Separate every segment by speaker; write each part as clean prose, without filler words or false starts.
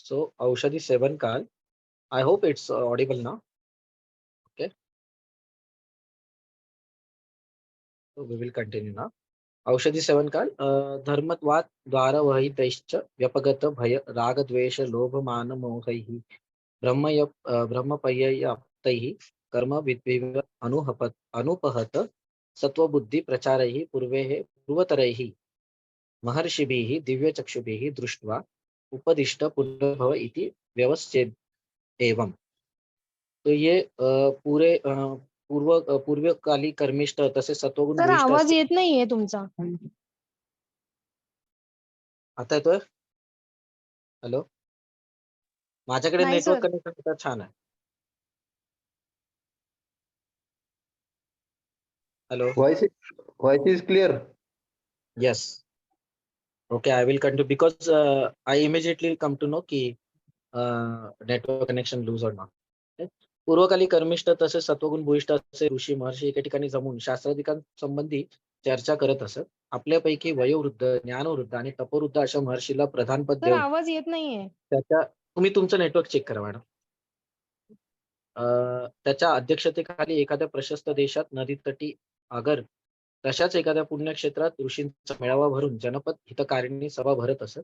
Speaker 1: So औषधी seven काल. I hope it's audible now. Okay. So we will continue now. औषधी seven काल. धर्मत्वात् द्वारवहितैश्च व्यपगत भय राग द्वेष लोभ मान मोहैः ब्रह्मपर्ययाप्तैः कर्म विद्विव अनुपहत सत्वबुद्धि प्रचारैः पूर्वतरैः महर्षिभिः दिव्यचक्षुभिः दृष्ट्वा उपदिष्ट पुनर्भव इति व्यवच्छेद एवं. तो ये पूर्वकाली कर्मिष्ठ तसे सत्वगुण
Speaker 2: सर
Speaker 1: भूयिष्ठ
Speaker 2: आवाज
Speaker 1: असते.
Speaker 2: येत नाहीये तुमचा.
Speaker 1: आता येतोय? हॅलो, माझ्याकडे
Speaker 2: नाही
Speaker 1: नेटवर्क
Speaker 2: सर.
Speaker 1: कनेक्शन छान आहे. Hello.
Speaker 3: Voice is clear.
Speaker 1: Yes. Okay, I will continue because I immediately come to know की network connection lose or not. Okay. पूर्वकाली कर्मिष्ठ तसेच सत्वगुण भूयिष्ठ असे ऋषी महर्षी एके ठिकाणी जमून शास्त्राधिकांसंबंधी चर्चा करत असत. आपल्यापैकी वयोवृद्ध, ज्ञानवृद्ध आणि तपवृद्ध अशा महर्षीला प्रधानपद
Speaker 2: सर
Speaker 1: देऊन
Speaker 2: आवाज येत नाहीये.
Speaker 1: तुम्ही तुमचं नेटवर्क चेक करा मॅडम. त्याच्या अध्यक्षतेखाली एखाद्या प्रशस्त देशात नदीतटी अगर तशाच एखाद्या पुण्यक्षेत्रात ऋषींचा मेळावा भरून जनपद हितकारिणी सभा भरत असत.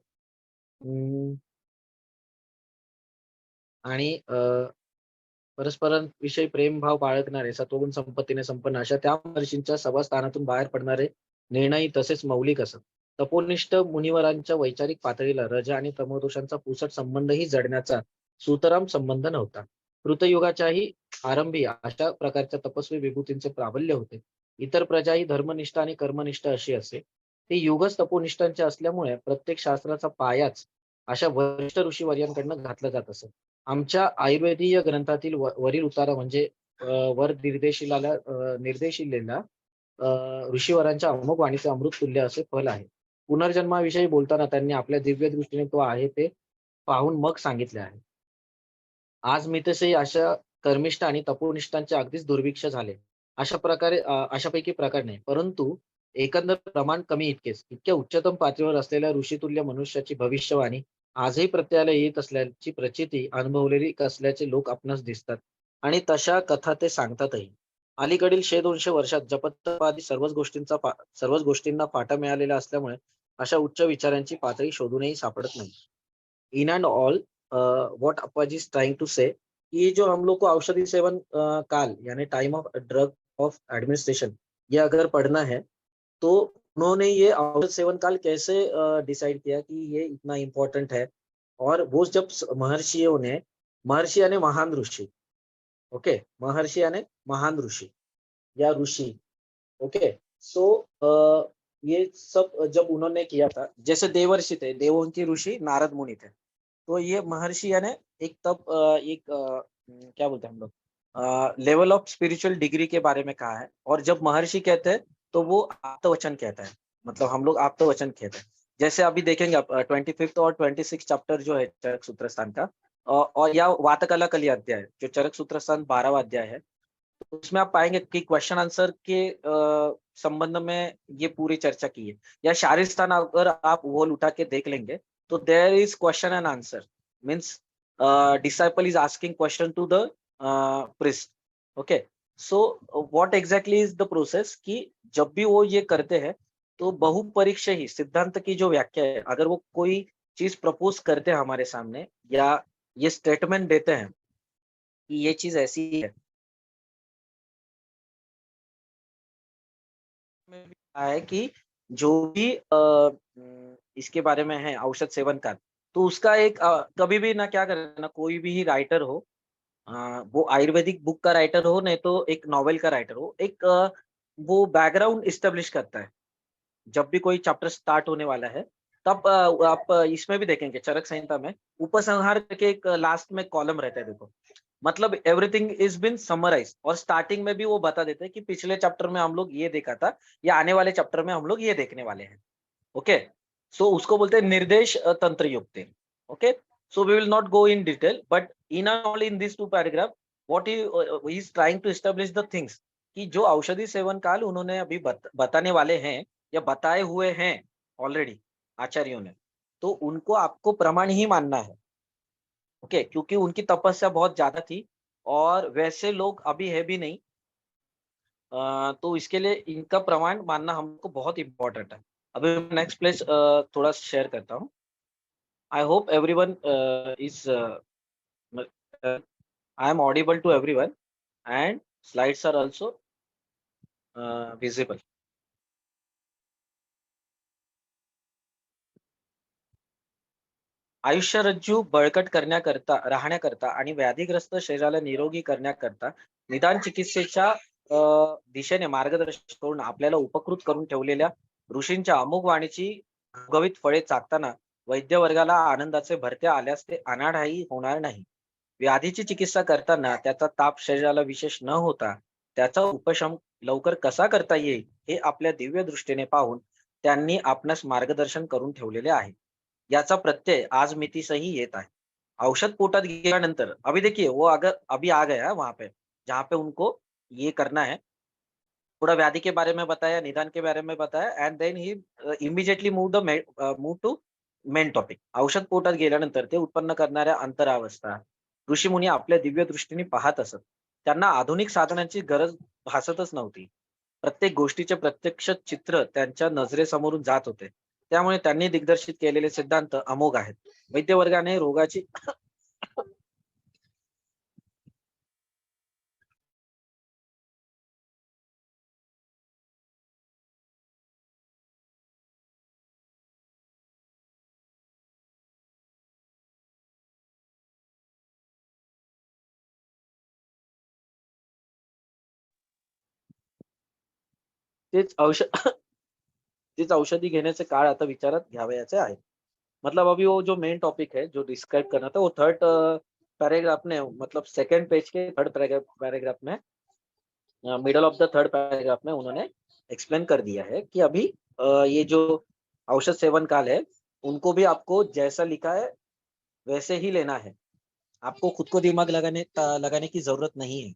Speaker 1: आणि परस्परांविषयी प्रेमभाव बाळगणारे सत्वगुण संपत्तीने संपन्न अशा त्या महर्षींच्या सभास्थानातून बाहेर पडणारे निर्णयी तसेच मौलिक असत. तपोनिष्ठ मुनिवरांच्या वैचारिक पातळीला रज आणि तमोदोषांचा पुसट संबंधही जडण्याचा सुतराम संबंध नव्हता. कृतयुगाच्याही आरंभी अशा प्रकारच्या तपस्वी विभूतींचे प्राबल्य होते. इतर प्रजाही धर्मनिष्ठ आणि कर्मनिष्ठ अशी असे. ते युगच तपोनिष्ठांचे असल्यामुळे प्रत्येक शास्त्राचा पायाच अशा वरिष्ठ ऋषीवर्यांकडनं घातला जात असे. आमच्या आयुर्वेदीय ग्रंथातील वरील उतारा म्हणजे वर निर्देशिलेला ऋषीवरांच्या अमोघ वाणीचे अमृत तुल्य असे फल आहे. पुनर्जन्माविषयी बोलताना त्यांनी आपल्या दिव्य दृष्टीने तो आहे ते पाहून मग सांगितले आहे. आज मितसे अशा कर्मिष्ठ आणि तपोनिष्ठांचे अगदीच दुर्भिक्ष झाले. अशापैकी प्रकार नाही, परंतु एकंदर प्रमाण कमी इतकेच. इतक्या उच्चतम पातळीवर असलेल्या ऋषितुल्य मनुष्याची भविष्यवाणी आजही प्रत्ययाला येत असल्याची प्रचिती अनुभवलेली असल्याचे लोक आपणास दिसतात आणि तशा कथा ते सांगतातही. अलीकडील 100-200 वर्षात जपतपादी सर्वच गोष्टींना फाटा मिळालेला असल्यामुळे अशा उच्च विचारांची पातळी शोधूनही सापडत नाही. In end all what Appaji is trying to say कि जो हम लोग को औषधि सेवन काल यानी time of drug of administration ये अगर पढ़ना है तो उन्होंने ये औषध सेवन काल कैसे डिसाइड किया कि ये इतना इम्पोर्टेंट है. और वो जब महर्षि यानी महान ऋषि. ओके, महर्षि यानी महान ऋषि या ऋषि. ओके, सो ये सब जब उन्होंने किया था, जैसे देवर्षि थे, देवों के ऋषि नारद मुनि थे, तो ये महर्षि यानी एक क्या बोलते हैं हम लोग लेवल ऑफ स्पिरिचुअल डिग्री के बारे में कहा है. और जब महर्षि कहते हैं तो वो आप्तवचन कहता है, मतलब हम लोग आप्तवचन कहते हैं. जैसे अभी देखेंगे 25 और 26 चैप्टर जो है चरक सूत्र स्थान का, और या वातकला कली अध्याय जो चरक सूत्र स्थान 12वां अध्याय है, तो उसमें आप पाएंगे कि क्वेश्चन आंसर के संबंध में ये पूरी चर्चा की है. या शारीर स्थान अगर आप वो उठा के देख लेंगे तो there is question and answer, means disciple is asking question to the priest. Okay, so what exactly is the process कि जब भी वो ये करते हैं तो बहुपरीक्ष ही सिद्धांत की जो व्याख्या है, अगर वो कोई चीज प्रपोज करते हैं हमारे सामने या ये स्टेटमेंट देते हैं कि ये चीज ऐसी है, है कि जो भी इसके बारे में है औषध सेवन का, तो उसका एक कभी भी ना क्या करना, कोई भी राइटर हो, वो आयुर्वेदिक बुक का राइटर हो नहीं तो एक नॉवेल का राइटर हो, एक वो बैकग्राउंड इस्टेब्लिश करता है. जब भी कोई चैप्टर स्टार्ट होने वाला है तब आप इसमें भी देखेंगे चरक संहिता में उपसंहार करके एक लास्ट में कॉलम रहता है. देखो, मतलब एवरीथिंग इज बिन समराइज, और स्टार्टिंग में भी वो बता देते हैं कि पिछले चैप्टर में हम लोग ये देखा था या आने वाले चैप्टर में हम लोग ये देखने वाले हैं. ओके, सो उसको बोलते हैं निर्देश तंत्र युक्त. Okay, so we will not go in detail, but in all in this 2 paragraph what he is trying to establish the things कि जो औषधि सेवन काल उन्होंने अभी बताने वाले हैं या बताए हुए हैं ऑलरेडी आचार्यों ने, तो उनको आपको प्रमाण ही मानना है. ओके, क्योंकि उनकी तपस्या बहुत ज्यादा थी और वैसे लोग अभी है भी नहीं। तो इसके लिए इनका प्रमाण मानना हमको बहुत इम्पोर्टेंट है। अभी नेक्स्ट प्लेस थोड़ा शेयर करता हूँ। I hope everyone is I am audible to everyone and slides are also visible. आयुष्य रज्जू बळकट करण्याकरता राहण्याकरता आणि व्याधीग्रस्त शरीराला निरोगी करण्याकरता निदान चिकित्सेच्या दिशेने मार्गदर्शन करून आपल्याला उपकृत करून ठेवलेल्या ऋषींच्या अमुक वाणीची घवघवीत फळे चाकताना वैद्य वर्गाला आनंदाचे भरते आल्यास ते अनाठायी होणार नाही. व्याधीची चिकित्सा करताना त्याचा ताप शरीराला विशेष न होता त्याचा उपशम लवकर कसा करता येईल हे आपल्या दिव्य दृष्टीने पाहून त्यांनी आपणास मार्गदर्शन करून ठेवलेले आहे. याचा प्रत्यय आज मितीसही येत आहे. औषध पोटात गेल्यानंतर अभी देखिए वो अगर अभी आ गया वहां पे जहाँ पे उनको ये करना है, थोड़ा व्याधि के बारे में बताया, निदान के बारे में बताया and then he immediately move to main topic. औषध पोटात गेल्यानंतर ते उत्पन्न करणाऱ्या अंतरावस्था ऋषीमुनी आपल्या दिव्य दृष्टीने पाहत असत. त्यांना आधुनिक साधनांची गरज भासतच नव्हती. प्रत्येक गोष्टीचे प्रत्यक्ष चित्र त्यांच्या नजरेसमोरून जात होते. त्यामुळे त्यांनी दिग्दर्शित केलेले सिद्धांत अमोघ आहेत. वैद्य वर्गाने रोगाची तेच औषध तेच औषधी घेण्याचे काळ आता विचारात घ्यावयाचे आहे. मतलब अभी वो जो मेन टॉपिक है जो डिस्क्राइब करना था वो थर्ड पैराग्राफ में, मतलब सेकंड पेज के थर्ड पैराग्राफ में, middle of the third paragraph में उन्होंने एक्सप्लेन कर दिया है कि अभी ये जो औषध सेवन काल है उनको भी आपको जैसा लिखा है वैसे ही लेना है। आपको खुद को दिमाग लगाने की जरूरत नहीं है।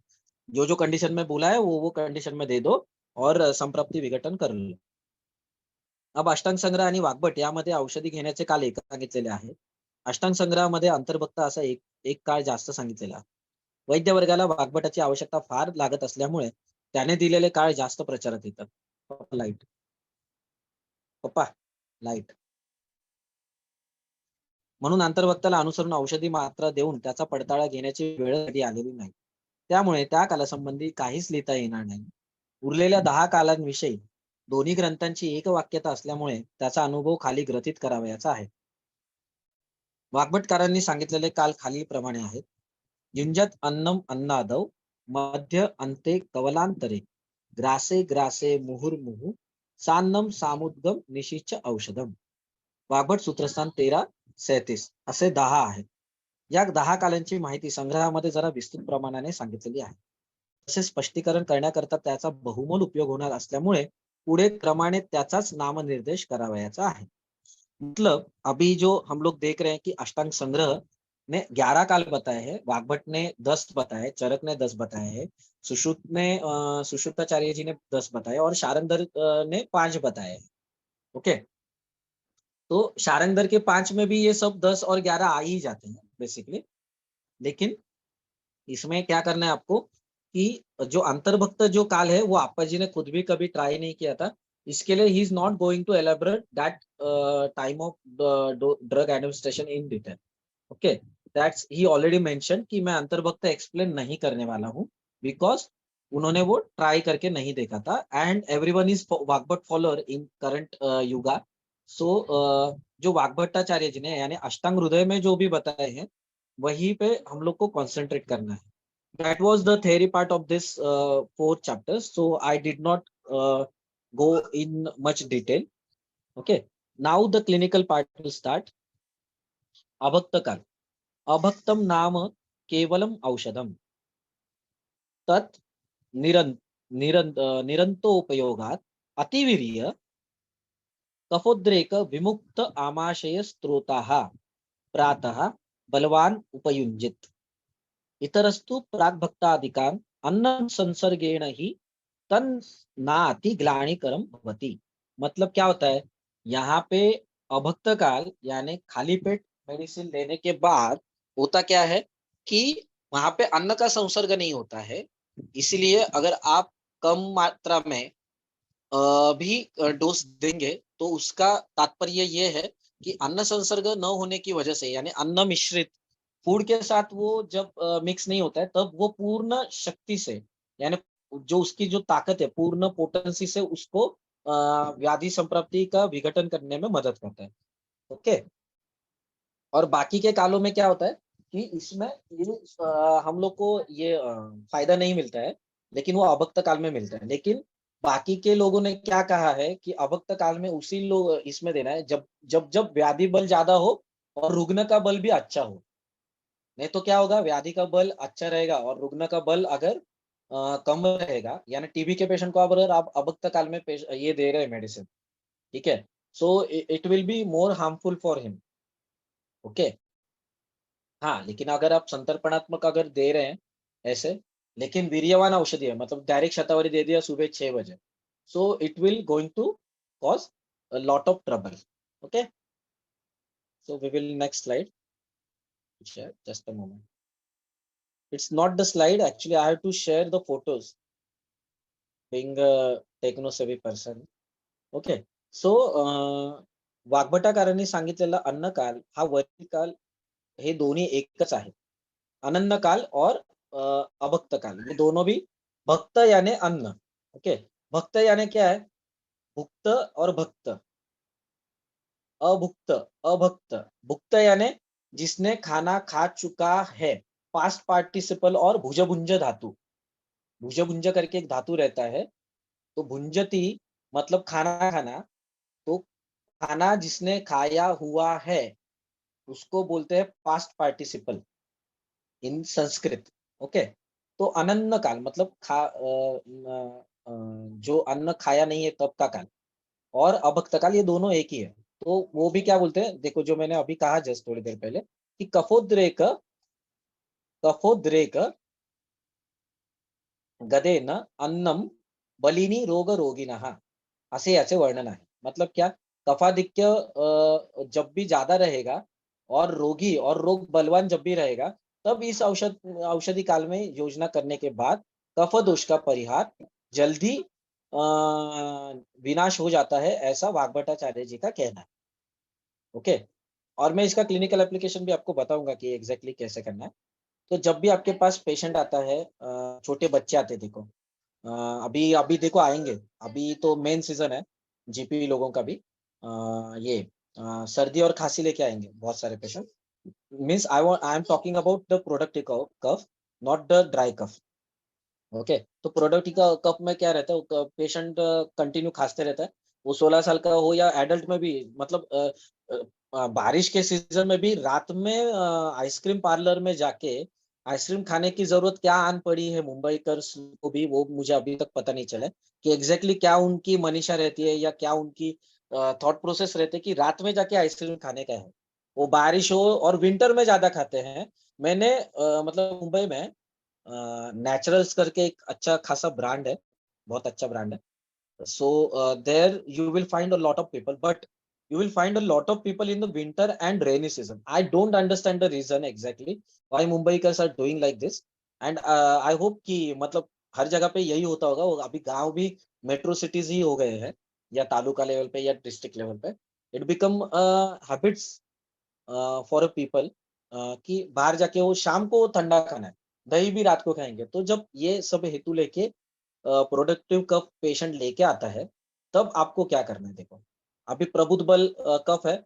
Speaker 1: जो जो कंडीशन में बोला है वो कंडीशन में दे दो और संप्राप्ती विघटन कर लो. अब अष्टांग संग्रह आणि वाग्भट यामध्ये औषधी घेण्याचे काल एकच सांगितलेले आहे. अष्टांग संग्रहामध्ये अंतर्भक्त असा एक एक काळ जास्त सांगितलेला आहे. वैद्य वर्गाला वाग्भटाची आवश्यकता फार लागत असल्यामुळे त्याने दिलेले काळ जास्त प्रचारात येतात. लाईट पप्पा लाईट म्हणून अंतर्भक्ताला अनुसरून औषधी मात्रा देऊन त्याचा पडताळा घेण्याची वेळ कधी आलेली नाही. त्यामुळे त्या कालासंबंधी काहीच लिहिता येणार नाही. उरलेल्या 10 कालांविषयी दोन्ही ग्रंथांची एकवाक्यता असल्यामुळे त्याचा अनुभव खाली ग्रथित करावयाचा आहे. वाग्भटकारांनी सांगितलेले काल खालीलप्रमाणे आहेत. युंजत अन्नम अन्नादौ मध्य अंते कवलांतरे ग्रासे ग्रासे मुहुर्मुहु सान्नम सामुद्गम निशिच औषधम. वाग्भट सूत्रस्थान 13:37 असे 10 आहेत. या 10 कालांची माहिती संग्रहामध्ये जरा विस्तृत प्रमाणाने सांगितलेली आहे. तसे स्पष्टीकरण करण्याकरता त्याचा बहुमोल उपयोग होणार असल्यामुळे पुढे क्रमाने त्याचाच नामनिर्देश करावयाचा आहे. मतलब अभी जो हम लोग देख रहे हैं कि अष्टांग संग्रह ने 11 काल बताए हैं, वाग्भट ने 10 बताए, चरक ने 10 बताए हैं, सुश्रुताचार्य जी ने 10 बताए और शारंदर ने 5 बताए हैं. ओके, तो शारंदर के 5 में भी ये सब 10 और 11 आ ही जाते हैं बेसिकली. लेकिन इसमें क्या करना है आपको कि जो अंतर्भक्त जो काल है वो आपा जी ने खुद भी कभी ट्राई नहीं किया था. इसके लिए he is not going to elaborate that time of drug administration in detail. Okay, that's he already mention कि मैं अंतर्भक्त एक्सप्लेन नहीं करने वाला हूँ बिकॉज उन्होंने वो ट्राई करके नहीं देखा था and everyone is Vagbhata follower in current yuga. So जो वाग्भट्टाचार्य जी ने यानी अष्टांग हृदय में जो भी बताए हैं वहीं पे हम लोग को कॉन्सेंट्रेट करना है. That was the theory part of this 4 chapters. So I did not go in much detail. Okay. Now the clinical part will start. अभक्त काल. अभक्तम नाम केवलम औषधम. तत् निरंतोपयोगात अतिवीर्य कफोद्रेक विमुक्त आमाशय स्त्रोताः प्रातः बलवान उपयुञ्जित. इतरस्तु प्राग्भक्तादिकान् अन्न संसर्गेण ही तन नाति ग्लानिकरम भवति. मतलब क्या होता है यहाँ पे अभक्त काल यानी खाली पेट मेडिसिन लेने के बाद होता क्या है कि वहां पे अन्न का संसर्ग नहीं होता है, इसलिए अगर आप कम मात्रा में भी डोज देंगे तो उसका तात्पर्य ये है कि अन्न संसर्ग न होने की वजह से, यानी अन्न मिश्रित फूड के साथ वो जब मिक्स नहीं होता है, तब वो पूर्ण शक्ति से, यानी जो उसकी जो ताकत है, पूर्ण पोटेंसी से उसको व्याधि संप्राप्ति का विघटन करने में मदद करता है। ओके। और बाकी के कालों में क्या होता है कि इसमें ये हम लोग को ये फायदा नहीं मिलता है, लेकिन वो अभक्त काल में मिलता है। लेकिन बाकी के लोगों ने क्या कहा है कि अभक्त काल में उसी लोग इसमें देना है जब जब जब व्याधि बल ज्यादा हो और रुग्ण का बल भी अच्छा हो। नहीं तो क्या होगा, व्याधि का बल अच्छा रहेगा और रुग्ण का बल अगर कम रहेगा, यानी टीबी के पेशेंट को अगर आप अभक्त काल में ये दे रहे हैं मेडिसिन, ठीक है, सो it will be more harmful for him. Okay. हाँ, लेकिन अगर आप संतर्पणात्मक अगर दे रहे हैं ऐसे, लेकिन वीर्यवान औषधि है, मतलब डायरेक्ट शतावरी दे दिया सुबह 6 बजे, so it will going to cause a lot of trouble. Okay, so we will next slide share just a moment. It's not the slide, actually I have to share the photos being a techno savvy person. Okay. So वाग्भटाकारांनी सांगितलेला अन्नकाल हा वैदिक काल, हे दोन्ही एकच आहे. अनन्न काल और अभक्त काल, ये दोनों भी भक्त यानी अन्न। ओके। भक्त यानी क्या है, भुक्त और भक्त, अभुक्त, अभक्त। भुक्त यानी जिसने खाना खा चुका है, पास्ट पार्टिसिपल और भुजभुंज धातु। भुजभुंज करके एक धातु रहता है, तो भुंजती मतलब खाना खाना, तो खाना जिसने खाया हुआ है उसको बोलते हैं पास्ट पार्टिसिपल इन संस्कृत। ओके। तो अनन्न काल मतलब जो अन्न खाया नहीं है तब का काल, और अभक्त काल, ये दोनों एक ही है। तो वो भी क्या बोलते हैं, देखो जो मैंने अभी कहा जस्ट थोड़ी देर पहले कि कफोद्रेक, कफोद्रेक गदेन अन्नम बलिनी रोग रोगिनः, असे याचे वर्णन आहे। मतलब क्या, कफाधिक्य जब भी ज्यादा रहेगा और रोगी और रोग बलवान जब भी रहेगा, तब इस औषधि काल में योजना करने के बाद कफ दोष का परिहार जल्दी विनाश हो जाता है, ऐसा वाग्भटाचार्य जी का कहना है। ओके। और मैं इसका क्लिनिकल एप्लीकेशन भी आपको बताऊंगा कि एग्जैक्टली कैसे करना है। तो जब भी आपके पास पेशेंट आता है, छोटे बच्चे आते हैं, देखो अभी अभी देखो आएंगे, अभी तो मेन सीजन है जीपी लोगों का भी, ये सर्दी और खांसी लेके आएंगे बहुत सारे patient. Means I am talking about the productive cough, not the dry cough. Okay. तो प्रोडक्टिव कफ में क्या रहता है, पेशेंट कंटिन्यू खांसते रहता है, वो 16 साल का हो या एडल्ट में भी, मतलब बारिश के सीजन में भी रात में आइसक्रीम पार्लर में जाके आइसक्रीम खाने की जरूरत क्या आन पड़ी है मुंबईकर्स को भी, वो मुझे अभी तक पता नहीं चला है कि एग्जैक्टली क्या उनकी मनीषा रहती है या क्या उनकी थॉट प्रोसेस रहती है कि रात में जाके आइसक्रीम खाने का है। वो बारिश हो और विंटर में ज्यादा खाते हैं। मैंने मतलब मुंबई में नेचुरल्स करके एक अच्छा खासा ब्रांड है, बहुत अच्छा ब्रांड है। So there you will find a lot of people, but you will find a lot of people in the winter and rainy season. I don't understand the reason exactly why Mumbaikars are doing like this, and I hope कि मतलब हर जगह पे यही होता होगा। वो अभी गांव भी मेट्रो सिटीज ही हो गए हैं, या तालुका लेवल पे या डिस्ट्रिक्ट लेवल पे। It become habits for a people कि बाहर जाके वो शाम को ठंडा खाना है, दही भी रात को खाएंगे। तो जब ये सब हेतु लेके प्रोडक्टिव कफ पेशेंट लेके आता है, तब आपको क्या करना है, देखो अभी प्रबुद्ध बल कफ है।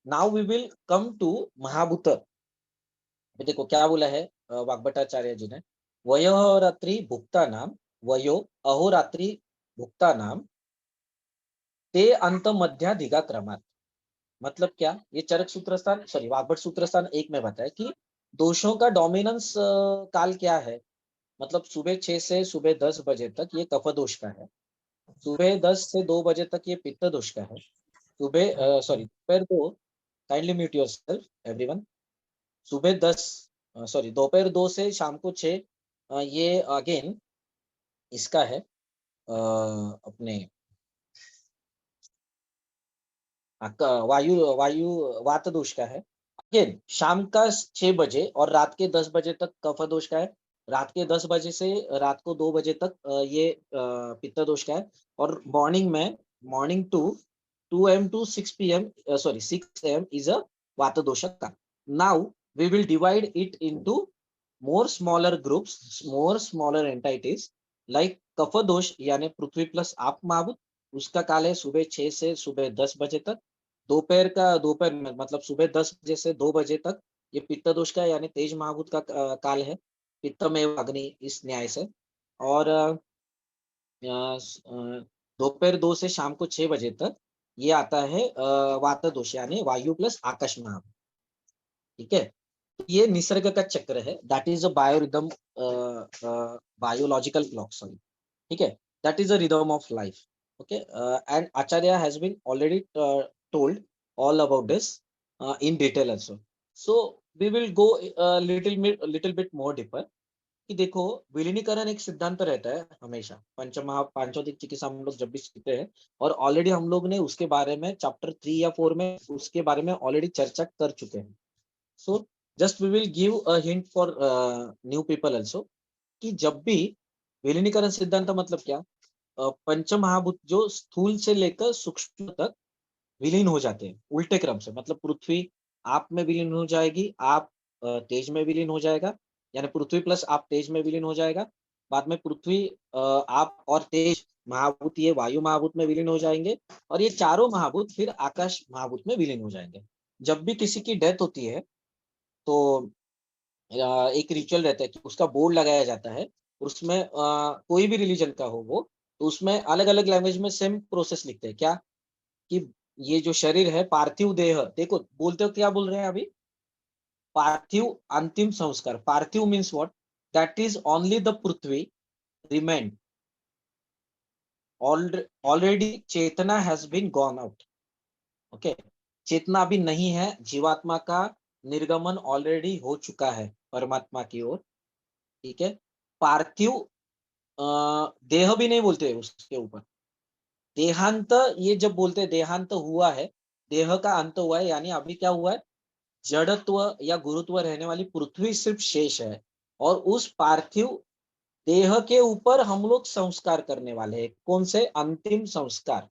Speaker 1: Now we will come to mahabhuta. अभी देखो क्या बोला है वाग्भटाचार्य जी ने, वयोरात्रि भुक्ता नाम, वयो अहोरात्रि भुक्ता नाम, ते अंत मध्याधिका क्रमात्। मतलब क्या, ये चरक सूत्रस्थान, सॉरी वाग्भट सूत्रस्थान एक में बताया कि दोषों का डोमिनेंस काल क्या है। मतलब सुबह 6 से सुबह 10 बजे तक ये कफ दोष का है, सुबह 10 से 2 बजे तक ये पित्त दोष का है, सुबह सॉरी दोपहर 2, काइंडली म्यूट योरसेल्फ एवरीवन। सुबह 10 सॉरी दोपहर 2 से शाम को 6 ये अगेन इसका है अपने वायु वायु वात दोष का है। अगेन शाम का 6 बजे और रात के 10 बजे तक कफ दोष का है। रात के 10 बजे से रात को 2 बजे तक ये पित्त दोष का है। और morning to 2 AM to 6 PM, sorry 6 AM is a वात दोष का। Now we will divide it into more smaller groups, more smaller entities like कफ दोष यानी पृथ्वी प्लस आप महाभूत, उसका काल है सुबह 6 से सुबह 10 बजे तक। दोपहर में मतलब सुबह 10 बजे से 2 बजे तक ये पित्त दोष का यानी तेज महाभूत का काल है, पित्तमेव अग्नि इस न्याय से। और दोपहर 2 से शाम को 6 बजे तक ये आता है वात दोष यानी वायु प्लस आकाश महाभूत। ठीक है, ये निसर्ग का चक्र है, that is a biorhythm, biological clock, sorry. ठीक है, that is a rhythm of life. Okay, and Acharya has been already told all about this in detail also. So we will go little bit more deeper कि देखो, विलीनीकरण एक सिद्धांत रहता है हमेशा, पांचोदिक चिकित्सा हम लोग जब भी सीखते हैं, और ऑलरेडी हम लोग ने उसके बारे में चैप्टर 3 या 4 में उसके बारे में ऑलरेडी चर्चा कर चुके हैं। So just we will give a hint for new people also कि जब भी विलीनीकरण सिद्धांत मतलब क्या, पंच महाभूत जो स्थूल से लेकर सूक्ष्म तक विलीन हो जाते हैं उल्टे क्रम से, मतलब पृथ्वी आप में विलीन हो जाएगी, आप तेज में विलीन हो जाएगा, यानी पृथ्वी प्लस आप तेज में विलीन हो जाएगा। बाद में पृथ्वी आप और तेज महाभूत ये वायु महाभूत में विलीन हो जाएंगे, और ये चारों महाभूत फिर आकाश महाभूत में विलीन हो जाएंगे। जब भी किसी की डेथ होती है तो एक रिचुअल रहता है कि उसका बोर्ड लगाया जाता है, उसमें कोई भी रिलीजन का हो वो, तो उसमें अलग अलग लैंग्वेज में सेम प्रोसेस लिखते हैं क्या, कि ये जो शरीर है पार्थिव देह, देखो बोलते हो क्या बोल रहे हैं अभी, पार्थिव अंतिम संस्कार। Parthiva means what, that is only the prithvi remain, already chetna has been gone out. Okay, चेतना अभी नहीं है, जीवात्मा का निर्गमन ऑलरेडी हो चुका है परमात्मा की ओर। ठीक है, पार्थिव देह भी नहीं बोलते उसके ऊपर, देहांत ये जब बोलते हैं देहांत हुआ है, देह का अंत हुआ है, यानी अभी क्या हुआ है, जड़त्व या गुरुत्व रहने वाली पृथ्वी सिर्फ शेष है, और उस पार्थिव देह के ऊपर हम लोग संस्कार करने वाले हैं। कौन से? अंतिम संस्कार।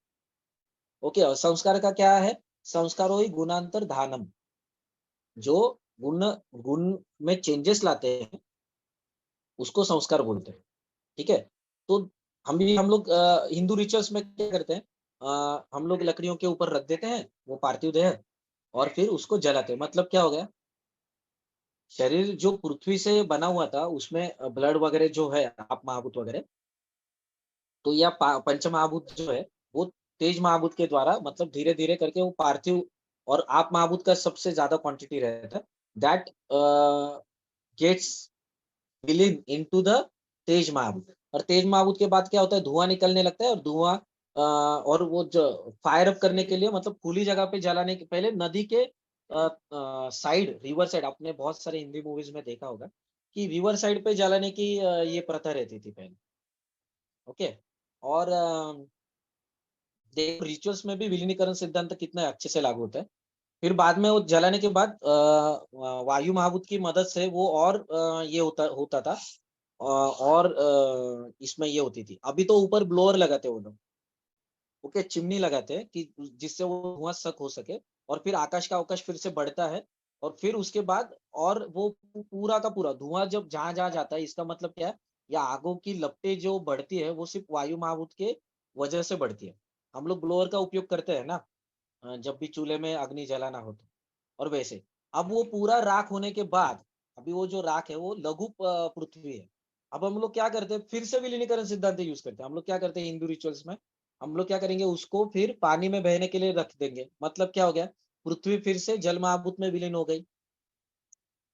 Speaker 1: ओके, और संस्कार का क्या है? संस्कार ही गुणांतर धानम, जो गुण गुण में चेंजेस लाते हैं उसको संस्कार बोलते हैं। ठीक है, तो हम लोग हिंदू रिचुअल्स में क्या करते हैं, हम लोग लकड़ियों के ऊपर रख देते हैं वो पार्थिव देह, और फिर उसको जलाते हैं। मतलब क्या हो गया, शरीर जो पृथ्वी से बना हुआ था उसमें ब्लड वगैरह जो है आप महाभूत वगैरह, तो या पंच महाभूत जो है वो तेज महाभूत के द्वारा मतलब धीरे धीरे करके वो पार्थिव, और आप महाभूत का सबसे ज्यादा क्वांटिटी रहता है, दैट गेट्स विलीन इनटू द तेज महाभूत। और तेज महाभूत के बाद क्या होता है, धुआं निकलने लगता है, और धुआं और वो जो फायर अप करने के लिए मतलब खुली जगह पे जलाने के पहले नदी के साइड, रिवर साइड, आपने बहुत सारे हिंदी मूवीज में देखा होगा कि रिवर साइड पे जलाने की ये प्रथा रहती थी पहले। ओके, और देखो रिचुअल्स में भी विलीनीकरण सिद्धांत कितना अच्छे से लागू होता है। फिर बाद में वो जलाने के बाद वायु महाभूत की मदद से वो और ये होता होता था, और इसमें ये होती थी, अभी तो ऊपर ब्लोअर लगाते वो लोग, ओके, चिमनी लगाते हैं कि जिससे वो धुआं सक हो सके, और फिर आकाश का अवकाश फिर से बढ़ता है, और फिर उसके बाद और वो पूरा का पूरा धुआं जब जहां जहां जाता है, इसका मतलब क्या है, या आगों की लपटें जो बढ़ती है वो सिर्फ वायु महाभूत के वजह से बढ़ती है। हम लोग ब्लोअर का उपयोग करते हैं ना, जब भी चूल्हे में अग्नि जलाना हो तो, और वैसे अब वो पूरा राख होने के बाद, अभी वो जो राख है वो लघु पृथ्वी है। अब हम लोग क्या करते हैं, फिर से विलीनीकरण सिद्धांत यूज करते हैं। हम लोग क्या करते हैं हिंदू रिचुअल्स में, हम लोग क्या करेंगे, उसको फिर पानी में बहने के लिए रख देंगे। मतलब क्या हो गया, पृथ्वी फिर से जल महाभूत में विलीन हो गई।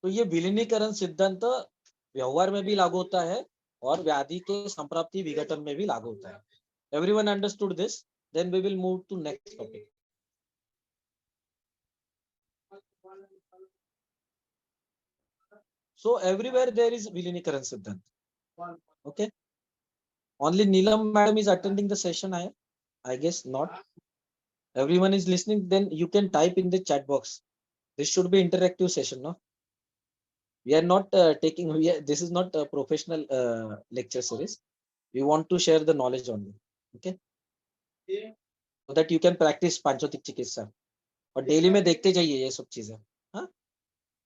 Speaker 1: तो ये विलीनीकरण सिद्धांत व्यवहार में भी लागू होता है, और व्याधि के संप्राप्ति विघटन में भी लागू होता है। Everyone understood this? Then we will move to next topic. So everywhere there is Vilinikaran Siddhant. Okay. Only Neelam madam is attending the session. I guess not. Everyone is listening. Then you can type in the chat box. This should be interactive session, no? We are not this is not a professional lecture series. We want to share the knowledge only. Okay? So that you can practice पांचोतिक चिकित्सा और daily में देखते जाइए ये सब चीजें. हाँ,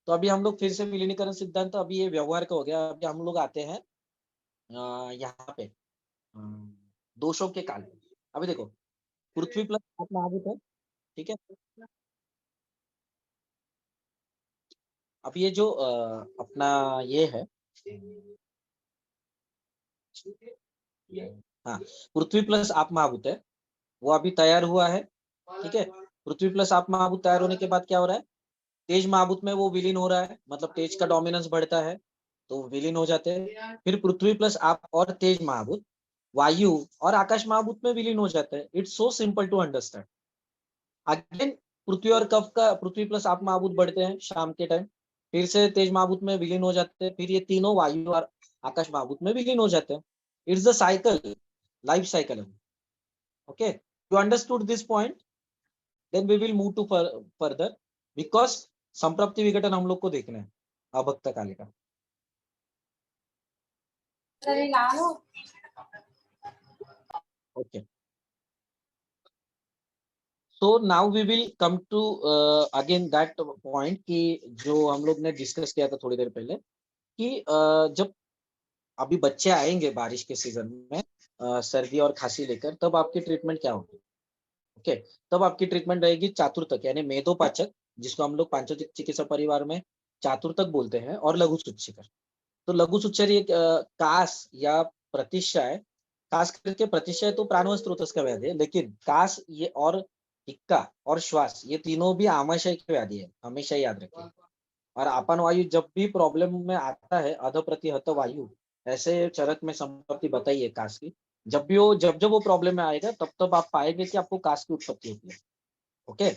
Speaker 1: तो अभी हम लोग फिर से विलीनीकरण सिद्धांत, अभी ये व्यवहार का हो गया. अभी हम लोग आते हैं यहाँ पे दोषों के काल. अभी देखो, पृथ्वी प्लस आप महाभूत है, ठीक है. अब ये जो अपना ये है, हाँ, पृथ्वी प्लस आप महाभूत है, वो अभी तैयार हुआ है, ठीक है. पृथ्वी प्लस आप महाभूत तैयार होने के बाद क्या हो रहा है, तेज महाभूत में वो विलीन हो रहा है, मतलब तेज का डोमिनेंस बढ़ता है, तो विलीन हो जाते हैं. फिर पृथ्वी प्लस आप और तेज महाभूत वायु और आकाश महाभूत में विलीन हो जाते हैं. It's so simple to understand. Again पृथ्वी और कफ का पृथ्वी प्लस आप महाभूत बढ़ते हैं शाम के टाइम, फिर से तेज महाभूत में विलीन हो जाते हैं, फिर ये तीनों वायु और आकाश महाभूत में विलीन हो जाते हैं. It's the cycle, life cycle है. Okay, you understood this point. Then we will move to further, because संप्राप्ति विघटन हम लोग को देखना है अभक्त कालिका. Okay, so now we will come to again that point कि जो हम लोग ने डिस्कस किया था थोड़ी देर पहले कि जब अभी बच्चे आएंगे बारिश के सीजन में सर्दी और खांसी लेकर, तब आपकी ट्रीटमेंट क्या होगी. ओके, तब आपकी ट्रीटमेंट रहेगी चातुर्तक यानी मेदोपाचक, जिसको हम लोग पांचोतिक चिकित्सा परिवार में चातुर्तक बोलते हैं, और लघु सूच्यकर. तो लघु सूच्चर ये कास या प्रतिशय, खास करके प्रतिशय तो प्राणव स्रोतस का व्याधि है, लेकिन कास ये और हिक्का और श्वास ये तीनों भी आमाशय की व्याधि है, हमेशा याद रखें. और आपन वायु जब भी प्रॉब्लम में आता है, अध प्रतिहत वायु, ऐसे चरक में संपत्ति बताइए कास की, जब जब वो प्रॉब्लम में आएगा, तब तब आप पाएंगे कि आपको कास की उत्पत्ति होती है. ओके,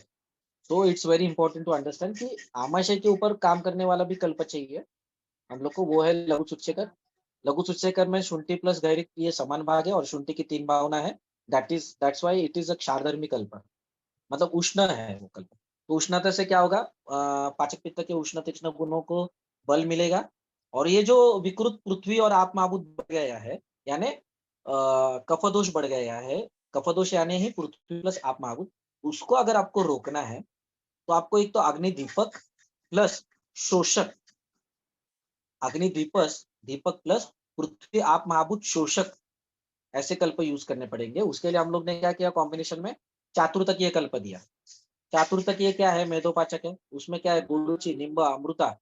Speaker 1: तो it's very important to understand कि आमाशय के ऊपर काम करने वाला भी कल्प चाहिए हम लोग को, वो है लघु सूच्यकर. लघु सूच्यकर में शुंठी प्लस गैरिक ये समान भाग है और शुंठी की 3 भावना है. That's why it is a ksharadharmi kalpa, मतलब उष्ण है वो कल्प. तो उष्णता से क्या होगा, पाचक पित्त के उष्ण तीक्ष्ण गुणों को बल मिलेगा. और ये जो विकृत पृथ्वी और आप महाभूत बढ़ गया है, यानी कफदोष बढ़ गया है, कफदोष यानी ही पृथ्वी प्लस आप महाभूत, उसको अगर आपको रोकना है, तो आपको एक तो अग्नि दीपक प्लस शोषक, अग्नि दीपक प्लस पृथ्वी आप महाभूत शोषक, ऐसे कल्प यूज करने पड़ेंगे. उसके लिए हम लोग ने क्या किया, कॉम्बिनेशन में चातुर्तकीय कल्प दिया. चातुर्तकीय क्या है, मेदोपाचक है. उसमें क्या है, गुडुचि निम्ब अमृता,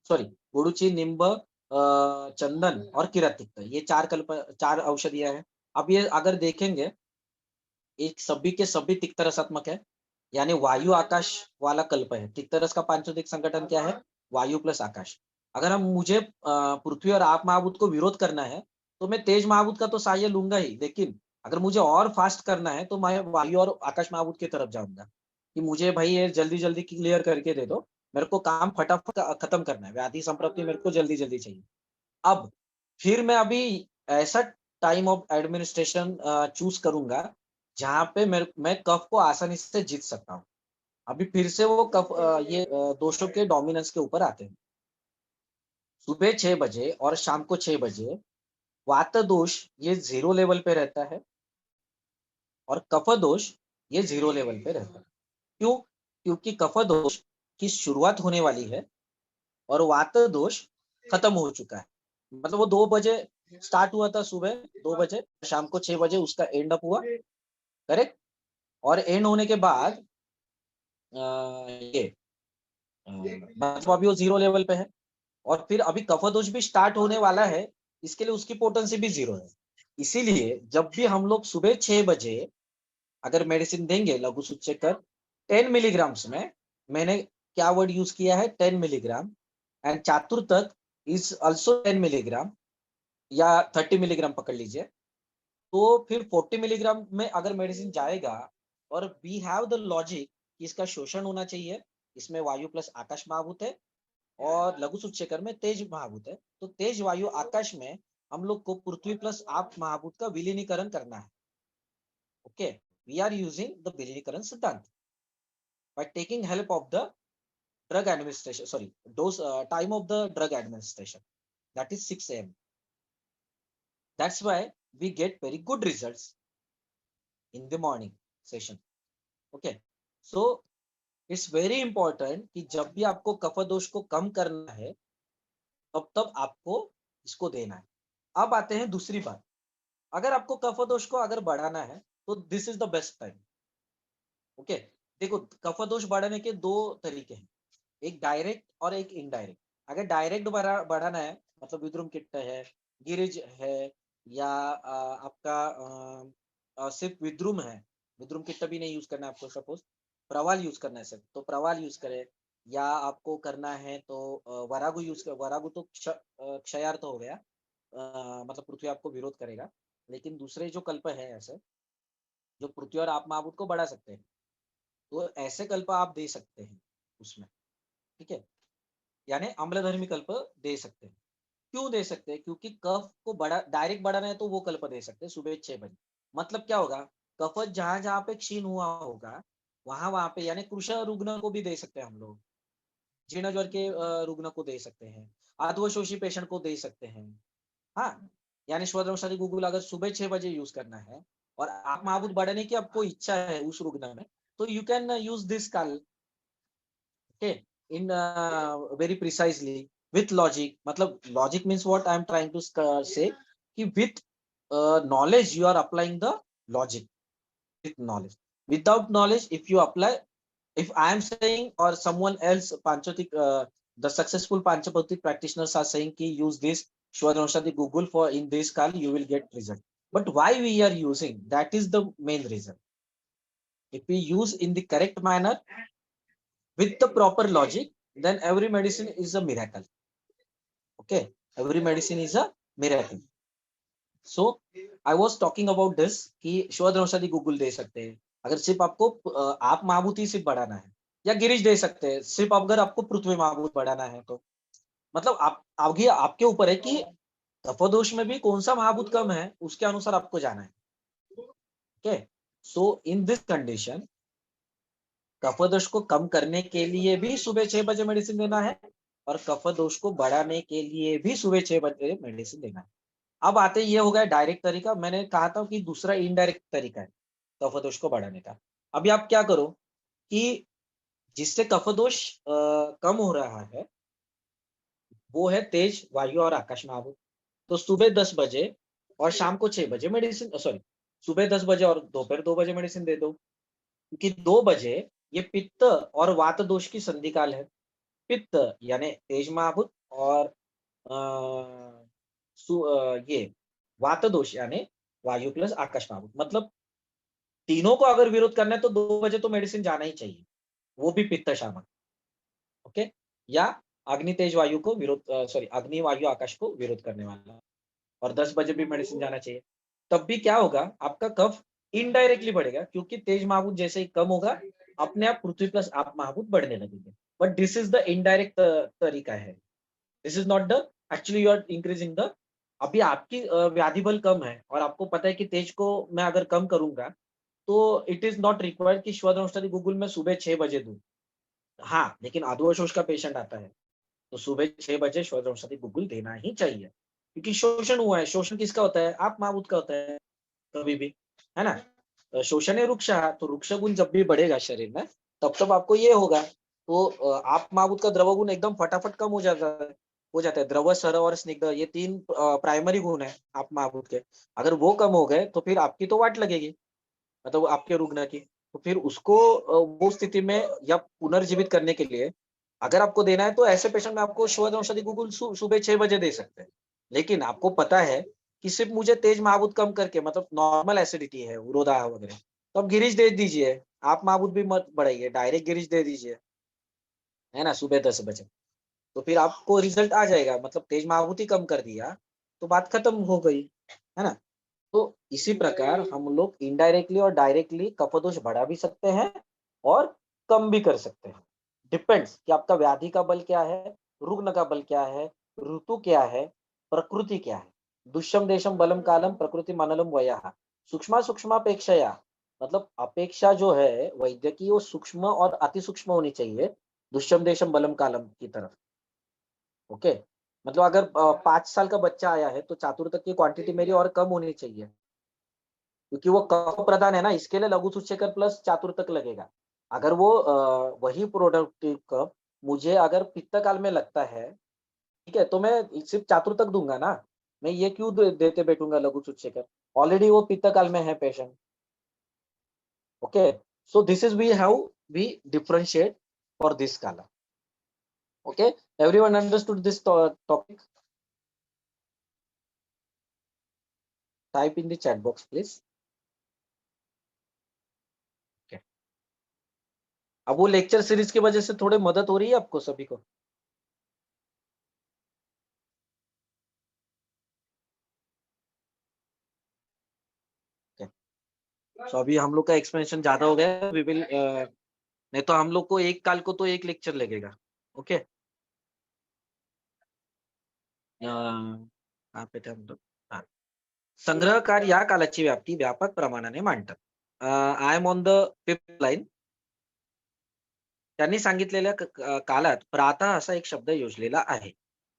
Speaker 1: सॉरी, गुडुचि निम्ब चंदन और किरातिक्त, ये चार औषधियां हैं. अब ये अगर देखेंगे, एक सभी के सभी तिक्त रसात्मक है, यानी वायु आकाश वाला कल्प है. तिक्त रस का पांचोदिक संगठन क्या है, वायु प्लस आकाश. अगर हम मुझे पृथ्वी और आप महाभूत को विरोध करना है, तो मैं तेज महाभूत का तो सहाय लूंगा ही, लेकिन अगर मुझे और फास्ट करना है, तो मैं वायु और आकाश महाभूत की तरफ जाऊंगा कि मुझे भाई ये जल्दी जल्दी क्लियर करके दे दो, मेरे को काम फटाफट खत्म करना है, व्याधि संप्रप्ति मेरे को जल्दी जल्दी चाहिए. अब फिर मैं अभी ऐसा टाइम ऑफ एडमिनिस्ट्रेशन चूज करूंगा जहां पे मैं कफ को आसानी से जीत सकता हूँ. अभी फिर से वो कफ दोषों के डोमिनेंस के ऊपर आते हैं. सुबह 6 बजे और शाम को 6 बजे वात दोष ये 0 लेवल पे रहता है, और कफ दोष ये 0 लेवल पे रहता है. क्यों, क्योंकि कफ दोष की शुरुआत होने वाली है और वात दोष खत्म हो चुका है. मतलब वो 2 बजे स्टार्ट हुआ था, सुबह 2 बजे, शाम को 6 बजे उसका एंड अप हुआ, करेक्ट. और एंड होने के बाद ये मतलब अभी वो 0 लेवल पे है, और फिर अभी कफदोष भी स्टार्ट होने वाला है, इसके लिए उसकी पोटेंसी भी 0 है. इसीलिए जब भी हम लोग सुबह 6 बजे अगर मेडिसिन देंगे लघु सूच्यकर 10 मिलीग्राम्स में, मैंने क्या वर्ड यूज किया है, 10 milligram, and chaturthak is also 10 milligram या 30 मिलीग्राम पकड़ लीजिए, तो फिर 40 मिलीग्राम में अगर मेडिसिन जाएगा, और वी हैव द लॉजिक कि इसका शोषण होना चाहिए, इसमें वायु प्लस आकाश महाभूत है, और लघु सूच्यकर में तेज महाभूत है, तो तेज वायु आकाश में हम लोग को पृथ्वी प्लस आप महाभूत का विलीनीकरण करना है. Okay, we are using the विलीनीकरण सिद्धांत by taking help of the drug administration, sorry, dose time of the drug administration, that is 6 a.m. That's why we get very good results in the morning session. Okay, so it's very important कि जब भी आपको कफ दोष को कम करना है तब आपको इसको देना है. अब आते हैं दूसरी बात, अगर आपको कफ दोष को अगर बढ़ाना है तो this is the best time. Okay, देखो कफ दोष बढ़ाने के दो तरीके हैं, एक डायरेक्ट और एक इनडायरेक्ट. अगर डायरेक्ट बढ़ाना है मतलब विद्रुम किट्ट है, गिरिज है, या आपका सिर्फ विद्रुम है, विद्रुम किट्ट भी नहीं यूज करना है आपको, सपोज प्रवाल यूज करना है सर तो प्रवाल यूज करें, या आपको करना है तो वरागु यूज कर. वरागु तो क्षयार्थ हो गया, मतलब पृथ्वी आपको विरोध करेगा. लेकिन दूसरे जो कल्प है ऐसे जो पृथ्वी और आप महाभूत को बढ़ा सकते हैं, तो ऐसे कल्प आप दे सकते हैं उसमें. ठीक है, यानी अम्लधर्मी कल्प दे सकते हैं. क्यों दे सकते हैं? क्योंकि कफ को बड़ा डायरेक्ट बढ़ाना है तो वो कल्प दे सकते हैं सुबह 6 बजे. मतलब क्या होगा, कफ जहां जहां पे क्षीण हुआ होगा वहां वहां पे, यानी कृश रुग्ण को भी दे सकते हैं हम लोग, जीर्ण ज्वर के रुग्ण को दे सकते हैं, आत्वशोषी पेशेंट को दे सकते हैं. हाँ, यानी श्वद्रंशादी गूगल अगर सुबह 6 बजे यूज करना है और आप महाभूत बढ़ाने की आपको इच्छा है उस रुग्ण में, तो यू कैन यूज दिस काल. okay, in very precisely with logic. मतलब logic means what I am trying to say कि with knowledge you are applying the logic. With knowledge, without knowledge if you apply, if I am saying or someone else panchatik the successful panchapatik practitioners are saying ki use this shwadranshadi google for in this call you will get result, but why we are using, that is the main reason. If we use in the correct manner with the proper logic, then every medicine is a miracle. Okay, every medicine is a miracle. So I was talking about this कि शोध औषधि Google दे सकते हैं अगर सिर्फ आपको आप महाभूति सिर्फ बढ़ाना है, या गिरीश दे सकते हैं सिर्फ अगर आपको पृथ्वी महाभूत बढ़ाना है. तो मतलब आप आगे आपके ऊपर है कि तपोदोष में भी कौन सा महाभूत कम है उसके अनुसार आपको जाना है. Okay, so in this condition कफ दोष को कम करने के लिए भी सुबह 6 बजे मेडिसिन देना है और कफ दोष को बढ़ाने के लिए भी सुबह 6 बजे मेडिसिन देना है. अब आते ये हो गया डायरेक्ट तरीका. मैंने कहा था कि दूसरा इनडायरेक्ट तरीका है कफ दोष को बढ़ाने का. अभी आप क्या करो कि जिससे कफ दोष कम हो रहा है वो है तेज वायु और आकाश महाभूत. तो सुबह 10 बजे और शाम को 6 बजे मेडिसिन, सॉरी सुबह 10 बजे और दोपहर 2 बजे मेडिसिन दे दो, क्योंकि 2 बजे ये पित्त और वात दोष की संधि काल है. पित्त यानी तेज महाभूत और ये वात दोष यानी वायु प्लस आकाश महाभूत. मतलब तीनों को अगर विरोध करना है तो 2 बजे तो मेडिसिन जाना ही चाहिए, वो भी पित्त शामक. ओके, या अग्नि तेज वायु को विरोध, सॉरी अग्नि वायु आकाश को विरोध करने वाला, और 10 बजे भी मेडिसिन जाना चाहिए. तब भी क्या होगा, आपका कफ इनडायरेक्टली बढ़ेगा क्योंकि तेज महाभूत जैसे ही कम होगा अपने आप पृथ्वी प्लस आप महाभूत बढ़ने लगेंगे. But this is the indirect तरीका है. This is not the actually you are increasing the. अभी आपकी व्याधि बल कम है और आपको पता है कि तेज को मैं अगर कम करूंगा तो इट इज नॉट रिक्वायर्ड कि श्वद्रंशादी गूगल में सुबह 6 बजे दूं. हाँ, लेकिन आधुशोष का पेशेंट आता है तो सुबह 6 बजे श्वद्रंशादी गूगल देना ही चाहिए, क्योंकि शोषण हुआ है. शोषण किसका होता है? आप महाभूत का होता है कभी भी, है ना. शोषण है वृक्ष, तो वृक्ष गुण जब भी बढ़ेगा शरीर में तब आपको ये होगा. तो आप महाभूत का द्रव गुण एकदम फटाफट कम हो जाता है द्रव सर और स्निग्ध, ये 3 प्राइमरी गुण है आप महाभूत के. अगर वो कम हो गए तो फिर आपकी तो वाट लगेगी, मतलब आपके रुग्ण की. तो फिर उसको वो स्थिति में या पुनर्जीवित करने के लिए अगर आपको देना है तो ऐसे पेशेंट में आपको श्वद औषधि गूगल सुबह 6 बजे दे सकते हैं. लेकिन आपको पता है कि सिर्फ मुझे तेज महाभूत कम करके, मतलब नॉर्मल एसिडिटी है उरोधा वगैरह, तो आप गिरीश दे दीजिए, आप महाभूत भी मत बढ़ाइए, डायरेक्ट गिरीश दे दीजिए, है ना, सुबह 10 बजे. तो फिर आपको रिजल्ट आ जाएगा. मतलब तेज महाभूति कम कर दिया तो बात खत्म हो गई, है ना. तो इसी प्रकार हम लोग इनडायरेक्टली और डायरेक्टली कफदोष बढ़ा भी सकते हैं और कम भी कर सकते हैं. डिपेंड्स कि आपका व्याधि का बल क्या है, रुग्ण का बल क्या है, ऋतु क्या है, प्रकृति क्या है. दुष्यम देशम बलम कालम प्रकृति मनलम वयः. सूक्ष्म सूक्ष्मापेक्षया, मतलब अपेक्षा जो है वैद्य की वो सूक्ष्म और अति सूक्ष्म होनी चाहिए. दुष्यम देशम बलम कालम की तरफ। ओके, मतलब अगर 5 साल का बच्चा आया है तो चातुर्तक की क्वांटिटी मेरी और कम होनी चाहिए, क्योंकि वो कफ प्रधान है ना, इसके लिए लघु सूचीकर प्लस चातुर्तक लगेगा। अगर वो वही प्रोडक्टिव कफ मुझे अगर पित्त काल में लगता है, ठीक है, तो मैं सिर्फ चातुर्तक दूंगा ना, मैं ये क्यों देते बैठूंगा लघु सूचीकर? ऑलरेडी वो पित्त काल में है patient. Okay, so this is we how we differentiate for this kala. Okay, everyone understood this topic? Type in the chat box please. अब वो लेक्चर सीरीज की वजह से थोड़ी मदद हो रही है आपको सभी को? सो अभी हम लोग का एक्सपेंशन ज्यादा हो गया, वी विल नहीं तो हम लोग को एक काल को तो एक लेक्चर लगेगा। ओके, कहाँ पे थे हम लोग? हाँ, संग्रहकार या कालाची व्याप्ती व्यापक प्रमाणाने मांडतात. I am on the 5th line. त्यांनी सांगितलेल्या कालात प्रातः असा एक शब्द योजलेला आहे.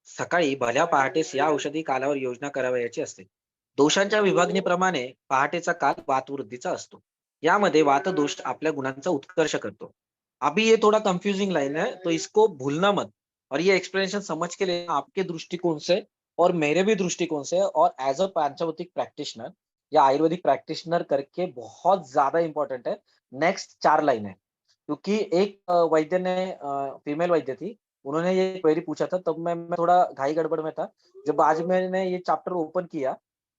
Speaker 1: सकाळी भल्या पहाटेस या औषधी कालावर योजना करावयाची असते. दोषांच्या विभागणीप्रमाणे पहाटेचा काल वातवृद्धीचा असतो. यामध्ये वातदोष आपल्या गुणांचा उत्कर्ष करतो. अभी ये थोड़ा कंफ्यूजिंग लाइन है, तो इसको भूलना मत। और ये एक्सप्लेनेशन समझ के लेना आपके दृष्टिकोण से और मेरे भी दृष्टिकोण से, और एज अ पांचभौतिक प्रैक्टिशनर या आयुर्वेदिक प्रैक्टिशनर करके बहुत ज्यादा इंपॉर्टेंट है। नेक्स्ट 4 लाइन है, क्योंकि एक वैद्य ने, फीमेल वैद्य थी, उन्होंने ये क्वेरी पूछा था, तब मैं थोड़ा घाई गड़बड़ में था। जब आज मैंने ये चैप्टर ओपन किया,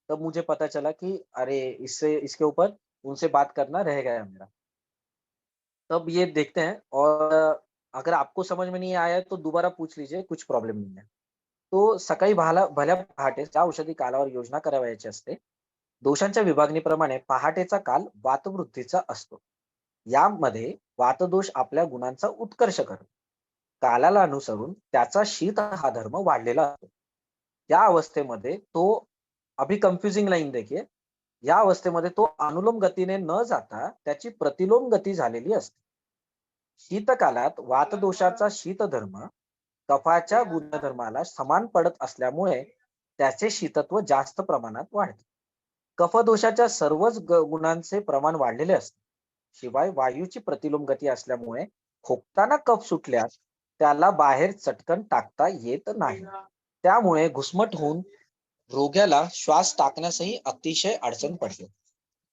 Speaker 1: तब मुझे पता चला कि अरे इससे इसके ऊपर उनसे बात करना रह गया मेरा। तब ये देखते हैं, और अगर आपको समझ में नहीं आया तो दोबारा पूछ लीजिए, कुछ प्रॉब्लेम नाही आहे. तो सकाळी भल्या पहाटे त्या औषधी कालावर योजना करावयाची असते. दोषांच्या विभागणीप्रमाणे पहाटेचा काल वातवृद्धीचा असतो. यामध्ये वातदोष आपल्या गुणांचा उत्कर्ष करतो. कालाला अनुसरून त्याचा शीत हा धर्म वाढलेला असतो. या अवस्थेमध्ये तो, अभी कन्फ्युजिंग लाईन देखिए, या अवस्थेमध्ये तो अनुलोम गतीने न जाता त्याची प्रतिलोम गती झालेली असते. शीतकालात वातदोषाचा शीतधर्म कफाच्या गुणधर्माला समान पडत असल्यामुळे त्याचे शीतत्व जास्त प्रमाणात वाढते. कफदोषाच्या सर्वच गुणांचे प्रमाण वाढलेले असते. शिवाय वायूची प्रतिलोम गती असल्यामुळे खोकताना कफ सुटल्यास त्याला बाहेर चटकन टाकता येत नाही. त्यामुळे घुसमट होऊन रोग्याला श्वास टाकण्यासही अतिशय अडचण पडते.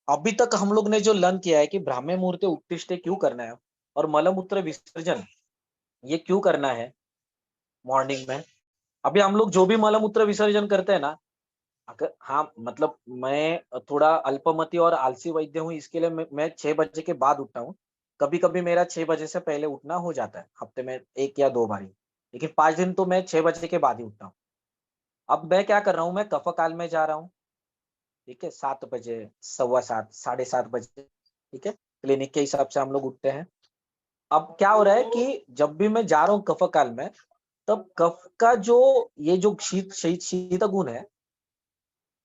Speaker 1: अभी तक हम लोग ने जो लर्न किया है कि ब्राह्मे मुहूर्ते उत्तिष्ठे क्यों करना है और मलमूत्र विसर्जन ये क्यों करना है मॉर्निंग में। अभी हम लोग जो भी मलमूत्र विसर्जन करते हैं ना, अगर हाँ मतलब मैं थोड़ा अल्पमति और आलसी वैद्य हूँ, इसके लिए मैं 6 बजे के बाद उठता हूँ। कभी कभी मेरा 6 बजे से पहले उठना हो जाता है, हफ्ते में 1 या 2 बारी, लेकिन 5 दिन तो मैं 6 बजे के बाद ही उठता हूँ। अब मैं क्या कर रहा हूँ, मैं कफकाल में जा रहा हूँ, ठीक है, 7 बजे, 7:15, 7:30 बजे, ठीक है, क्लिनिक के हिसाब से हम लोग उठते हैं। अब क्या हो रहा है कि जब भी मैं जा रहा हूँ कफ काल में, तब कफ का जो ये जो शीत गुण है,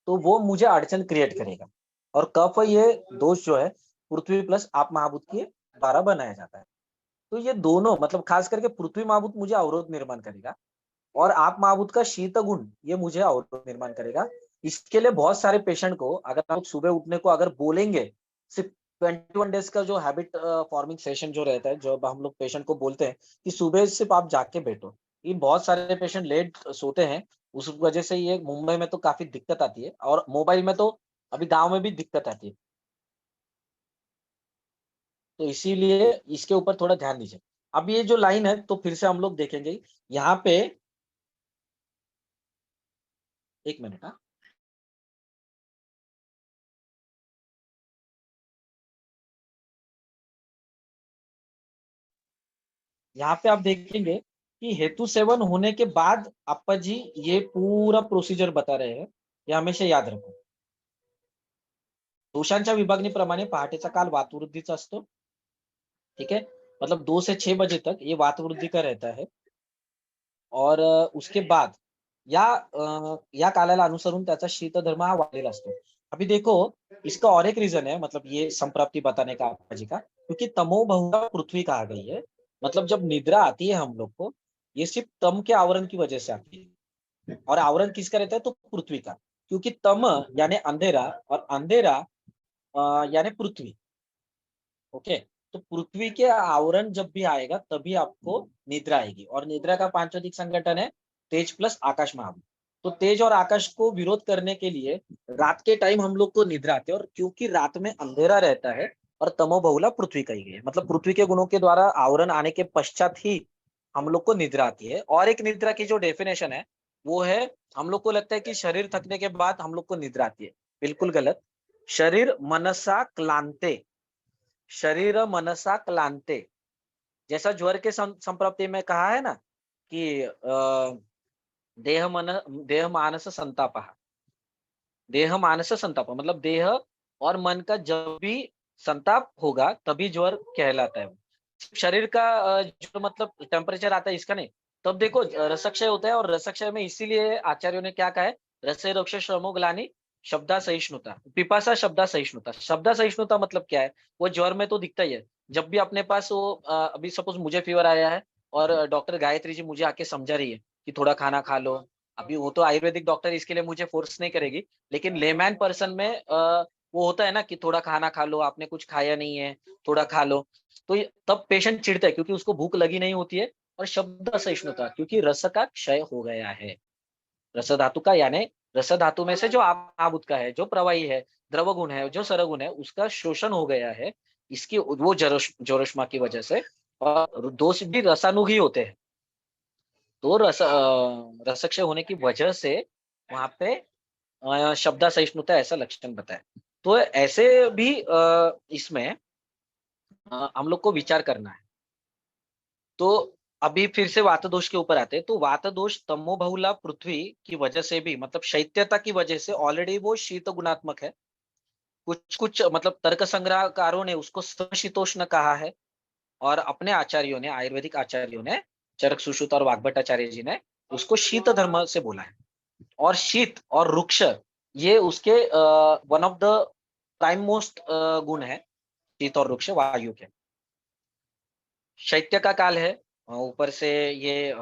Speaker 1: तो वो मुझे अड़चन क्रिएट करेगा। और कफ ये दोष जो है पृथ्वी प्लस आप महाभूत के द्वारा बनाया जाता है। तो ये दोनों मतलब खास करके पृथ्वी महाभूत मुझे अवरोध निर्माण करेगा, और आप महाभूत का शीत गुण ये मुझे अवरोध निर्माण करेगा। इसके लिए बहुत सारे पेशेंट को अगर आप सुबह उठने को अगर बोलेंगे, सिर्फ 21 डेज का जो हैबिट फॉर्मिंग सेशन जो रहता है, जो हम लोग पेशेंट को बोलते हैं कि सुबह सिर्फ आप जाग के बैठो, ये बहुत सारे पेशेंट लेट सोते हैं, उस वजह से ये मुंबई में तो काफी दिक्कत आती है, और मोबाइल में तो अभी गांव में भी दिक्कत आती है। तो इसीलिए इसके ऊपर थोड़ा ध्यान दीजिए। अब ये जो लाइन है तो फिर से हम लोग देखेंगे यहाँ पे, 1 मिनट। हाँ, यहाँ पे आप देखेंगे कि हेतु सेवन होने के बाद अप्पा जी ये पूरा प्रोसीजर बता रहे हैं, ये हमेशा याद रखो। दोषांच्या विभागणीप्रमाणे पहाटेचा काल वातवृद्धीचा असतो, ठीक है, मतलब 2 से 6 बजे तक ये वातवृद्धि का रहता है। और उसके बाद या कालाला अनुसरून त्याचा शीतधर्म हा वाढलेला असतो। अभी देखो, इसका और एक रीजन है, मतलब ये संप्राप्ति बताने का अप्पा जी का, क्योंकि तमो बहुला पृथ्वी कहा गई है, मतलब जब निद्रा आती है हम लोग को, ये सिर्फ तम के आवरण की वजह से आती है। और आवरण किसका रहता है? तो पृथ्वी का, क्योंकि तम यानी अंधेरा और अंधेरा यानी पृथ्वी। ओके, तो पृथ्वी के आवरण जब भी आएगा तभी आपको निद्रा आएगी। और निद्रा का पांचवाधिक संगठन है तेज प्लस आकाश महाभूत। तो तेज और आकाश को विरोध करने के लिए रात के टाइम हम लोग को निद्रा आती है, और क्योंकि रात में अंधेरा रहता है और तमो बहुला पृथ्वी का ही है, मतलब पृथ्वी के गुणों के द्वारा आवरण आने के पश्चात ही हम लोग को निद्रा आती है। और एक निद्रा की जो डेफिनेशन है वो है, हम लोग को लगता है कि शरीर थकने के बाद हम लोग को निद्रा आती है। बिल्कुल गलत। शरीर मनसा क्लांते, शरीर मनसा क्लांते, जैसा ज्वर के संप्राप्ति में कहा है ना कि देह मानस संताप, देह मानस संताप मतलब देह और मन का जब भी संताप होगा तभी ज्वर कहलाता है। शरीर का जो मतलब टेम्परेचर आता है इसका नहीं। तब देखो रसक्षय होता है, और रसक्षय में इसीलिए आचार्यों ने क्या कहा है, रसे रोक्ष श्रमो ग्लानि शब्दा सहिष्णुता, पिपासा शब्दा सहिष्णुता। शब्दा सहिष्णुता मतलब क्या है? वो ज्वर में तो दिखता ही है। जब भी अपने पास वो अभी सपोज मुझे फीवर आया है और डॉक्टर गायत्री जी मुझे आके समझा रही है कि थोड़ा खाना खा लो। अभी वो तो आयुर्वेदिक डॉक्टर इसके लिए मुझे फोर्स नहीं करेगी, लेकिन लेमैन पर्सन में वो होता है ना कि थोड़ा खाना खा लो, आपने कुछ खाया नहीं है, थोड़ा खा लो। तो तब पेशेंट चिढ़ता है क्योंकि उसको भूख लगी नहीं होती है। और शब्द असहिष्णुता क्योंकि रस का क्षय हो गया है। रस धातु का यानी रस धातु में से जो आबुत का है, जो प्रवाही है, द्रव गुण है, जो सरगुण है, उसका शोषण हो गया है इसकी वो जोरष्मा की वजह से। और दोष भी रसानु ही होते हैं। तो रसक्षय होने की वजह से वहां पे शब्द सहिष्णुता ऐसा लक्षण बताए। तो ऐसे भी इसमें हम लोग को विचार करना है। तो अभी फिर से वात दोष के ऊपर आते हैं। तो वात दोष तमो बहुला पृथ्वी की वजह से भी, मतलब शैत्यता की वजह से ऑलरेडी वो शीत गुणात्मक है। कुछ कुछ मतलब तर्क संग्रहकारों ने उसको समशीतोष्ण कहा है, और अपने आचार्यों ने, आयुर्वेदिक आचार्यों ने, चरक सुश्रुत और वाग्भट्टाचार्य जी ने उसको शीत धर्म से बोला है। और शीत और रुक्ष ये उसके one of the prime most गुण है, शीत और रुक्ष वायु के। शैत्य का काल है, ऊपर से ये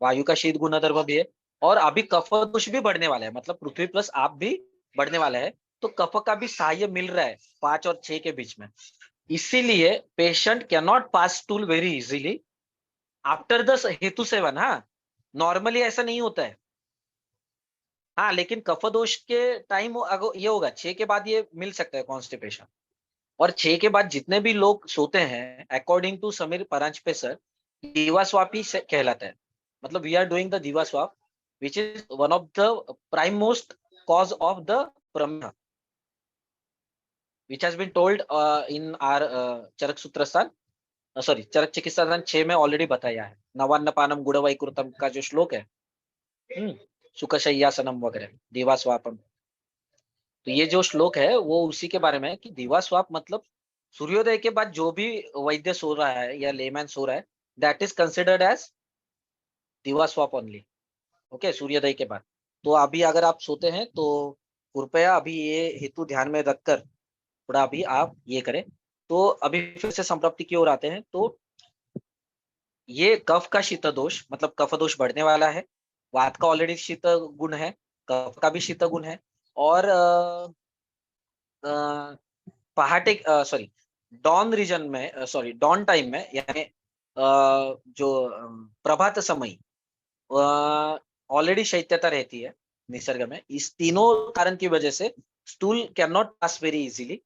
Speaker 1: वायु का शीत गुणधर्म भी है। और अभी कफ दोष भी बढ़ने वाला है, मतलब पृथ्वी प्लस आप भी बढ़ने वाला है। तो कफ का भी सहाय मिल रहा है 5 और 6 के बीच में। इसीलिए patient can not pass stool very easily after the हेतु सेवन। हाँ, नॉर्मली ऐसा नहीं होता है। हाँ, लेकिन कफ दोष के टाइम अगर ये होगा 6 के बाद ये मिल सकता है कॉन्स्टिपेशन। और 6 के बाद जितने भी लोग सोते हैं, according to Sameer Paranjpe sir, दीवा स्वाप ही कहलाता है। मतलब we are doing the diva swap which is one of the prime most cause of the prameha, which has been told in our Charak Sutrasthan, sorry Charak Chikitsadan 6 में ऑलरेडी बताया है। नवान्न पानम गुड़ वैकुंठम का जो श्लोक है, सुखशय्यासनम वगैरह दीवा स्वापम, तो ये जो श्लोक है वो उसी के बारे में है कि दीवा स्वाप मतलब सूर्योदय के बाद जो भी वैद्य सो रहा है या लेमैन सो रहा है, दैट इज कंसिडर्ड एज दीवा स्वाप ओनली। ओके, सूर्योदय के बाद। तो अभी अगर आप सोते हैं तो कृपया अभी ये हेतु ध्यान में रखकर थोड़ा अभी आप ये करें। तो अभी फिर से संप्राप्ति की ओर आते हैं। तो ये कफ का शीत दोष मतलब कफ दोष बढ़ने वाला है। वात का ऑलरेडी शीत गुण है, कफ का भी शीत गुण है। और पहाटे सॉरी डॉन रीजन में, सॉरी डॉन टाइम में, यानी जो प्रभात समय ऑलरेडी शैत्यता रहती है निसर्ग में। इस तीनों कारण की वजह से stool can not pass very easily.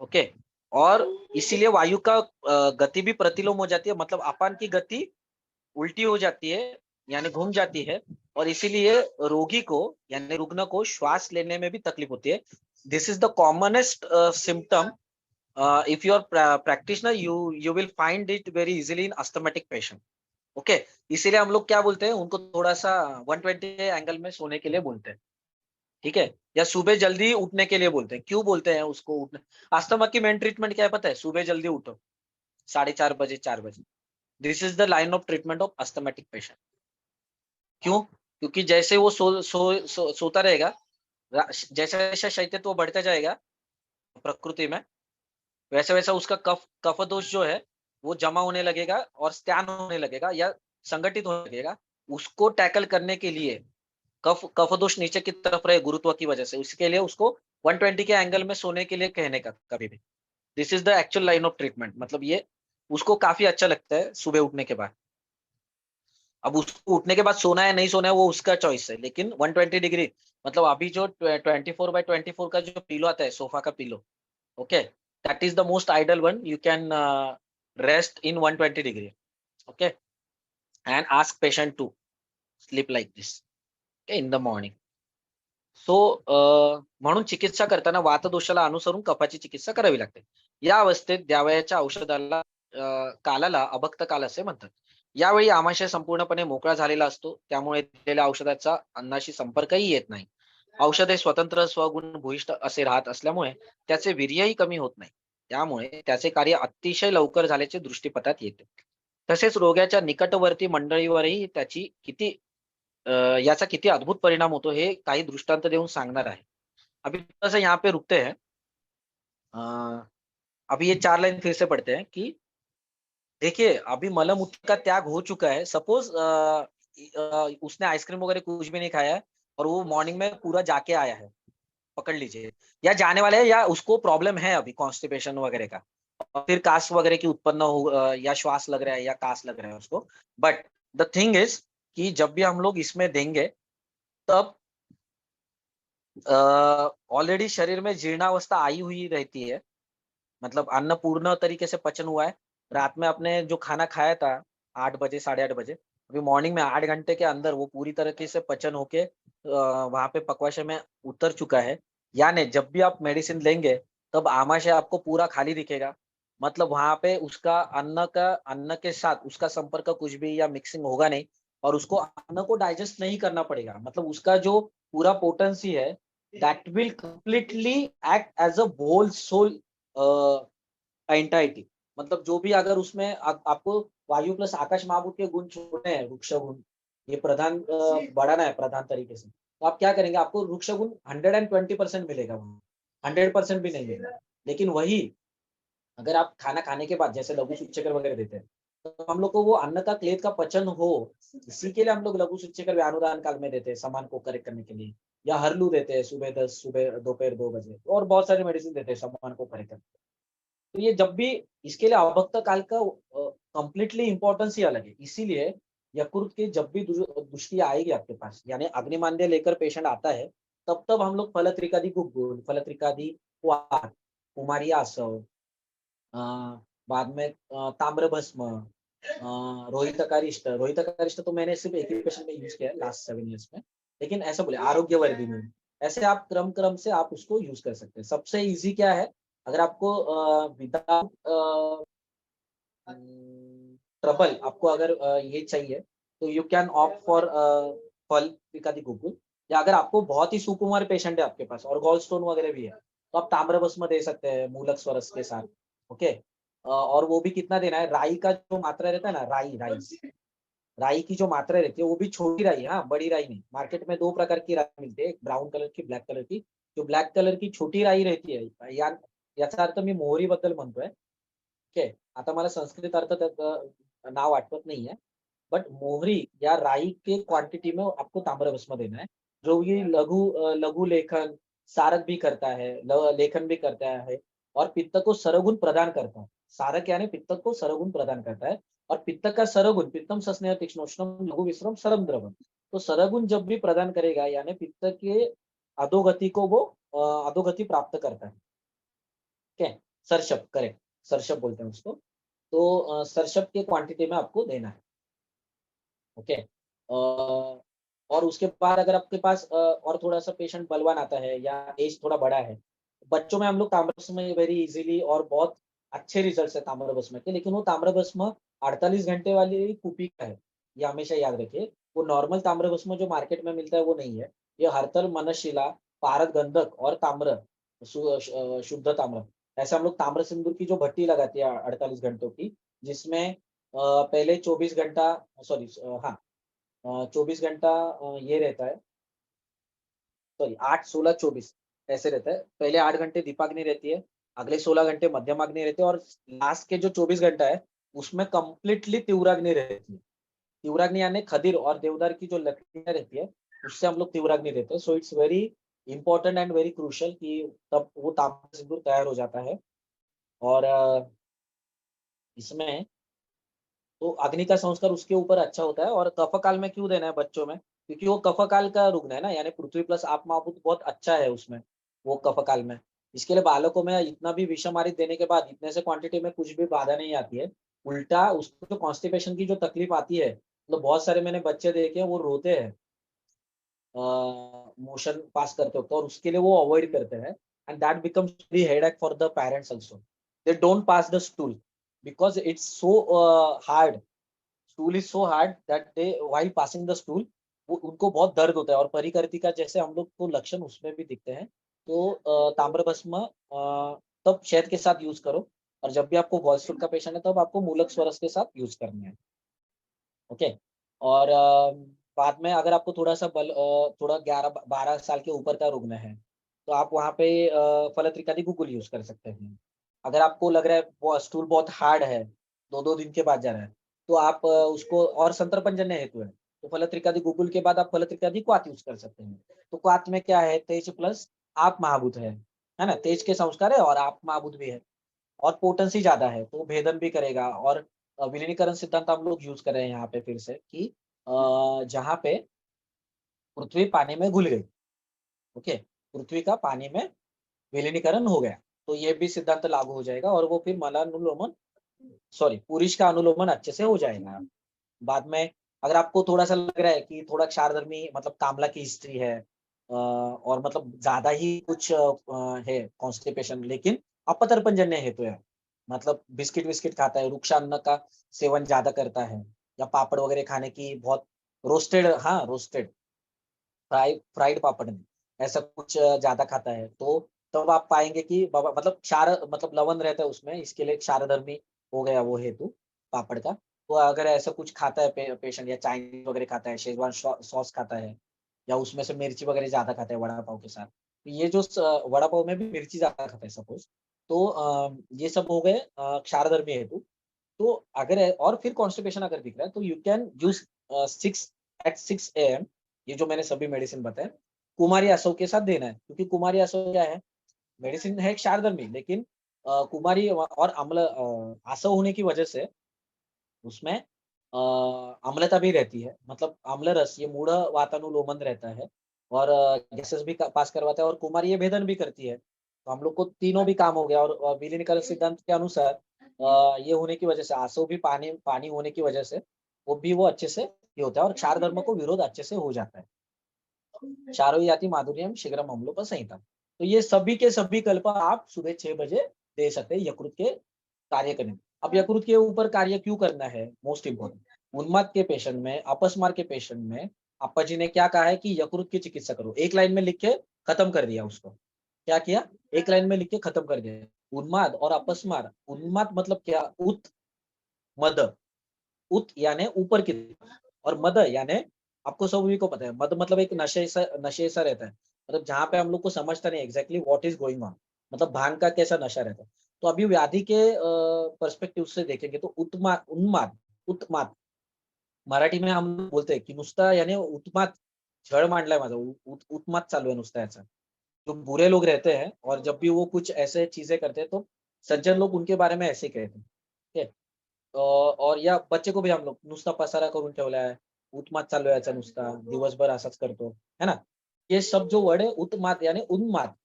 Speaker 1: Okay, और इसीलिए वायु का गति भी प्रतिलोम हो जाती है, मतलब अपान की गति उल्टी हो जाती है, यानी घूम जाती है। और इसीलिए रोगी को यानी रुग्ण को श्वास लेने में भी तकलीफ होती है। This is the commonest symptom. if you are practitioner, you will find it very easily in asthmatic patient. Okay, इसीलिए हम लोग क्या बोलते हैं उनको, थोड़ा सा 120 एंगल में सोने के लिए बोलते हैं। ठीक है, या सुबह जल्दी उठने के लिए बोलते हैं। क्यों बोलते हैं उसको उठने? अस्थमा की मेन ट्रीटमेंट क्या है पता है? सुबह जल्दी उठो, 4:30 बजे 4 बजे। This is the line of treatment of asthmatic patient. क्यों? क्योंकि जैसे वो सोता रहेगा, जैसे जैसे शैत्यत्व बढ़ता जाएगा प्रकृति में, वैसे वैसा उसका कफ दोष जो है वो जमा होने लगेगा और स्कैन होने लगेगा या संगठित होने लगेगा। उसको टैकल करने के लिए कफ दोष नीचे की तरफ रहे गुरुत्व की वजह से, उसके लिए उसको 120 के एंगल में सोने के लिए कहने का कभी भी। This is the actual line of treatment. मतलब ये उसको काफ़ी अच्छा लगता है सुबह उठने के बाद। अब उसको उठने के बाद सोना है नहीं सोना है वो उसका चॉइस है, लेकिन 120 डिग्री मतलब अभी जो 24/24 का जो पिलो आता है सोफा का pillow, okay, that is the most ideal one you can rest in 120 degree, okay, and ask patient to sleep like this, okay, in the morning. So म्हणून चिकित्सा करताना वातदोषाला अनुसरून कफाची चिकित्सा करावी लागते. या अवस्थेत द्यावयाच्या औषधाला कालाला अभक्त काल असे म्हणतात. यावेळी आमाशय संपूर्णपणे मोकळा झालेला असतो, त्यामुळे दिलेल्या औषधाचा अन्नाशी संपर्कही येत नाही. औषध हे स्वतंत्र स्वगुण भूयिष्ठ असे राहत असल्यामुळे त्याचे वीर्यही कमी होत नाही. त्यामुळे त्याचे कार्य अतिशय लवकर झाल्याचे दृष्टीपथात येते. तसेच रोग्याच्या निकटवर्ती मंडळीवरही याचा किती अद्भुत परिणाम होतो हे काही दृष्टांत देऊन सांगणार आहे. अभी थोड़ा सा यहाँ पे रुकते हैं. अ, अभी ये 4 लाइन फिर से पढ़ते हैं कि देखिए अभी मलमूत्र का त्याग हो चुका है। सपोज उसने आइसक्रीम वगैरह कुछ भी नहीं खाया है और वो मॉर्निंग में पूरा जाके आया है, पकड़ लीजिए, या जाने वाला है या उसको प्रॉब्लम है अभी कॉन्स्टिपेशन वगैरह का, और फिर कास वगैरह की उत्पन्न हो या श्वास लग रहा है या कास लग रहा है उसको। बट द थिंग इज कि जब भी हम लोग इसमें देंगे तब ऑलरेडी शरीर में जीर्णावस्था आई हुई रहती है, मतलब अन्न पूर्ण तरीके से पचन हुआ है। रात में आपने जो खाना खाया था 8 बजे, साढ़े 8 बजे, अभी मॉर्निंग में 8 घंटे के अंदर वो पूरी तरीके से पचन होके वहाँ पे पक्वाशय में उतर चुका है। यानी जब भी आप मेडिसिन लेंगे, तब आमाशय आपको पूरा खाली दिखेगा। मतलब वहाँ पे उसका अन्न के साथ उसका संपर्क कुछ भी या मिक्सिंग होगा नहीं और उसको अन्न को डाइजेस्ट नहीं करना पड़ेगा। मतलब उसका जो पूरा पोटेंसी है, that will completely act as a whole sole entity. मतलब जो भी अगर उसमें आपको वायु प्लस आकाश महाभूत के गुण छोड़ने हैं, वृक्ष गुण, ये प्रधान बढ़ाना है प्रधान तरीके से, तो आप क्या करेंगे? आपको वृक्ष गुण 120% मिलेगा वहाँ, 100% भी नहीं मिलेगा। लेकिन वही अगर आप खाना खाने के बाद जैसे लघु शिक्षकर वगैरह देते हैं, तो हम लोग को वो अन्न का क्लेद का पचन हो, इसी के लिए हम लोग लघु शिक्षकर व्यानुदान काल में देते हैं, सामान को करेक्ट करने के लिए, या हरलू देते हैं सुबह 10, सुबह दोपहर 2 बजे, और बहुत सारी मेडिसिन देते हैं सामान को करेक्ट करने के लिए। तो ये जब भी इसके लिए अभक्त काल का कंप्लीटली इम्पोर्टेंस ही अलग है। इसीलिए यकृत की जब भी दृष्टि आएगी आपके पास, यानी अग्निमांद्य लेकर पेशेंट आता है, तब हम लोग फलत्रिकादि गुग्गुल, फलत्रिकादि वात, कुमारी आसव, अ, बाद में ताम्रभस्म, रोहितकारिष्ट तो मैंने सिर्फ एक ही पेशेंट में यूज किया है लास्ट 7 ईयर्स में। लेकिन ऐसा बोले आरोग्यवर्धिनी, ऐसे आप क्रम-क्रम से आप उसको यूज कर सकते हैं। सबसे ईज़ी क्या है? अगर आपको विदाउट ट्रबल आपको अगर ये चाहिए, तो यू कैन ऑप्ट फॉर फल एकादी गुगुल, या अगर आपको बहुत ही सुकुमार पेशेंट है आपके पास और गॉल स्टोन वगैरह भी है, तो आप ताम्रभस्म दे सकते हैं मूलक स्वरस के साथ, ओके। और वो भी कितना देना है, राई का जो मात्रा रहता है ना, राई राई राई की जो मात्रा रहती है वो भी छोटी राई, हाँ, बड़ी राई नहीं। मार्केट में 2 प्रकार की राई मिलते हैं, एक ब्राउन कलर की, ब्लॅक कलर की. जो ब्लॅक कलर की छोटी राई रहती आहे, याचा अर्थ मी मोहरीबद्दल म्हणतोय. ओके. आता मला संस्कृत अर्थ त्याचं नाव आठवत नाहीये. बट मोहरी या राई के क्वांटिटी में आपको ताम्रभस्म देना है, जो ये लघु लेखन, सारक भी करता है, लेखन भी करता है और पित्त को सरगुण प्रदान करता है. सारक यानी पित्त को सरगुण प्रदान करता है. और पित्त का सरगुण, पित्तम सस्नेह तीक्ष्णोष्णम लघु विश्रम सरम द्रवम, तो सरगुण जब भी प्रदान करेगा यानी पित्त के अधोगति को वो अधोगति प्राप्त करता है. ठीक है, सरशप, करेक्ट, सरशप बोलते हैं उसको. तो सरशप के क्वांटिटी में आपको देना है. ओके. और उसके बाद अगर आपके पास और थोड़ा-सा पेशेंट बलवान आता है या एज थोड़ा बड़ा है, बच्चों में हम लोग ताम्रभस्म वेरी इज़िली और बहुत अच्छे रिजल्ट्स है ताम्रभस्म के, लेकिन वो ताम्रभस्म 48 घंटे वाली कुपी का है, ये हमेशा याद रखिए. वो नॉर्मल ताम्रभस्म जो मार्केट में मिलता है वो नहीं है. ये हरतल, मनशिला, पारद गंधक और ताम्र, शुद्ध ताम्र, ऐसे हम लोग ताम्र सिंदूर की जो भट्टी लगाते हैं 48 घंटों की, जिसमें पहले 24 घंटा, सॉरी, हाँ, 24 घंटा ये रहता है, सॉरी 8, 16, 24 ऐसे रहता है। पहले 8 घंटे दीपाग्नि रहती है, अगले 16 घंटे मध्यमाग्नि रहती है और लास्ट के जो 24 घंटा है, उसमें कंप्लीटली तीव्राग्नि रहती है। तीव्राग्नि यानी खदीर और देवदार की जो लकड़ियाँ रहती है, उससे हम लोग तीव्राग्नि देते हैं। So it's very important and very crucial कि तब वो तांबा सिंदूर तैयार हो जाता है। और इसमें तो अग्नि का संस्कार उसके ऊपर अच्छा होता है। और कफकाल में क्यों देना है बच्चों में? क्योंकि वो कफकाल का रुग्ण है ना, यानी पृथ्वी प्लस आप महाभूत बहुत अच्छा है उसमें, वो कफकाल में। इसके लिए बालकों में इतना भी विषामारित देने के बाद इतने से क्वांटिटी में कुछ भी बाधा नहीं आती है। उल्टा उसको जो कॉन्स्टिपेशन की जो तकलीफ आती है, मतलब बहुत सारे मैंने बच्चे देखे हैं वो रोते हैं मोशन पास करते वक्त, और उसके लिए वो अवॉइड करते हैं। And that becomes very headache for the parents also. They don't pass the stool because it's so hard. Stool is so hard that they while passing the stool, वो उनको बहुत दर्द होता है। और परिकर्तिका जैसे हम लोग को लक्षण उसमें भी दिखते हैं। तो ताम्रभस्म तब शहद के साथ यूज करो। और जब भी आपको गॉल का पेशेंट है तब आपको मूलक स्वरस के साथ यूज करना है। ओके। और बाद में अगर आपको थोड़ा 11-12 साल के ऊपर का रुग्ण है, तो आप वहाँ पे फलत्रिकादि गुगुल यूज़ कर सकते हैं। अगर आपको लग रहा है वो स्टूल बहुत हार्ड है, 2-2 दिन के बाद जा रहा है, तो आप उसको और संतर्पणजन्य हेतु है, तो फलत्रिकादि गुगुल के बाद आप फलत्रिकादि क्वाथ यूज़ कर सकते हैं। तो क्वाथ में क्या है? तेज प्लस आप महाभूत है ना? तेज के संस्कार है और आप महाभूत भी है। और पोटेंसी ज़्यादा है, तो भेदन भी करेगा। और विलीनीकरण सिद्धांत हम लोग यूज़ कर रहे हैं यहाँ पे फिर से कि जहाँ पे पृथ्वी पानी में घुल गई, ओके? पृथ्वी का पानी में विलीनीकरण हो गया, तो ये भी सिद्धांत लागू हो जाएगा और वो फिर मलानुलोमन सॉरी पुरुष का अनुलोमन अच्छे से हो जाएगा। बाद में अगर आपको थोड़ा-सा लग रहा है कि थोड़ा क्षारधर्मी मतलब कामला की हिस्ट्री है और मतलब ज़्यादा ही कुछ है कॉन्स्टिपेशन, लेकिन अपतर्पणजन्य हेतु है। मतलब बिस्किट-विस्किट खाता है, रुक्ष अन्न का सेवन ज़्यादा करता है या पापड़ वगैरह खाने की बहुत रोस्टेड फ्राइड पापड़ नहीं, ऐसा कुछ ज़्यादा खाता है, तो तब आप पाएँगे कि बाबा मतलब क्षार मतलब लवण रहता है उसमें, इसके लिए क्षारधर्मी हो गया वो हेतु पापड़ का। तो अगर ऐसा कुछ खाता है पेशेंट या चाइनीज़ वगैरह खाता है, शेज़वान सॉस खाता है या उसमें से मिर्ची वगैरह ज़्यादा खाता है वड़ा पाव के साथ। तो ये जो वड़ा पाव में भी मिर्ची ज़्यादा खाता है सपोज़, तो ये सब हो गए क्षारधर्मी हेतु। तो अगर और फिर कॉन्स्टिपेशन अगर दिख रहा है तो you can use 6 at 6 AM, ये जो मैंने सभी मेडिसिन बताए, कुमारी आसव के साथ देना है। क्योंकि कुमारी आसव क्या है? मेडिसिन है क्षारधर्मी, लेकिन कुमारी और आसव होने की वजह से उसमें अम्लता भी रहती है। मतलब आम्ल रस ये मूढ़ वातानुलोमन रहता है और गैसेस भी पास करवाता है और कुमारी ये भेदन भी करती है। तो हम लोग को तीनों भी काम हो गया। और विलीनीकरण सिद्धांत के अनुसार ये होने की वजह से आसव भी पानी पानी होने की वजह से वो अच्छे से ये होता है और क्षार धर्म को विरोध अच्छे से हो जाता है। चारों याति माधुर्यम शीघ्रम अम्लोप संहिता। तो ये सभी के सभी कल्प आप सुबह 6 बजे दे सकते हैं यकृत के कार्य करने में। अब यकृत के ऊपर कार्य क्यों करना है? मोस्ट इम्पोर्टेंट, उन्माद के पेशेंट में, अपस्मार के पेशेंट में अप्पा जी ने क्या कहा है कि यकृत की चिकित्सा करो। एक लाइन में लिख के खत्म कर दिया उसको। क्या किया? एक लाइन में लिख के खत्म कर दिया। उन्माद और अपस्मार, उन्माद मतलब क्या? मद, उत यानी ऊपर की तरफ और मद यानी आपको सभी को पता है मद मतलब एक नशे सा रहता है। मतलब जहाँ पे हम लोग को समझता नहीं exactly what is going on, मतलब भांग का कैसा नशा रहता है। तो अभी व्याधि के पर्सपेक्टिव से देखेंगे तो उत्माद मराठी में हम लोग बोलते हैं की नुसता यानी उत्माद छळ मांडलाय माझा उत्माद चालू है नुसता याचा। जो बुरे लोग रहते हैं और जब भी वो कुछ ऐसे चीजें करते हैं तो सज्जन लोग उनके बारे में ऐसे ही कहते हैं। ठीक है? और या बच्चे को भी हम लोग नुसता पसारा करून ठेवलाय, उत्माद चालू आहे याचा नुसता, दिवसभर असाच करतो, है ना? ये सब जो वर्ड है उत्माद यानी उन्माद,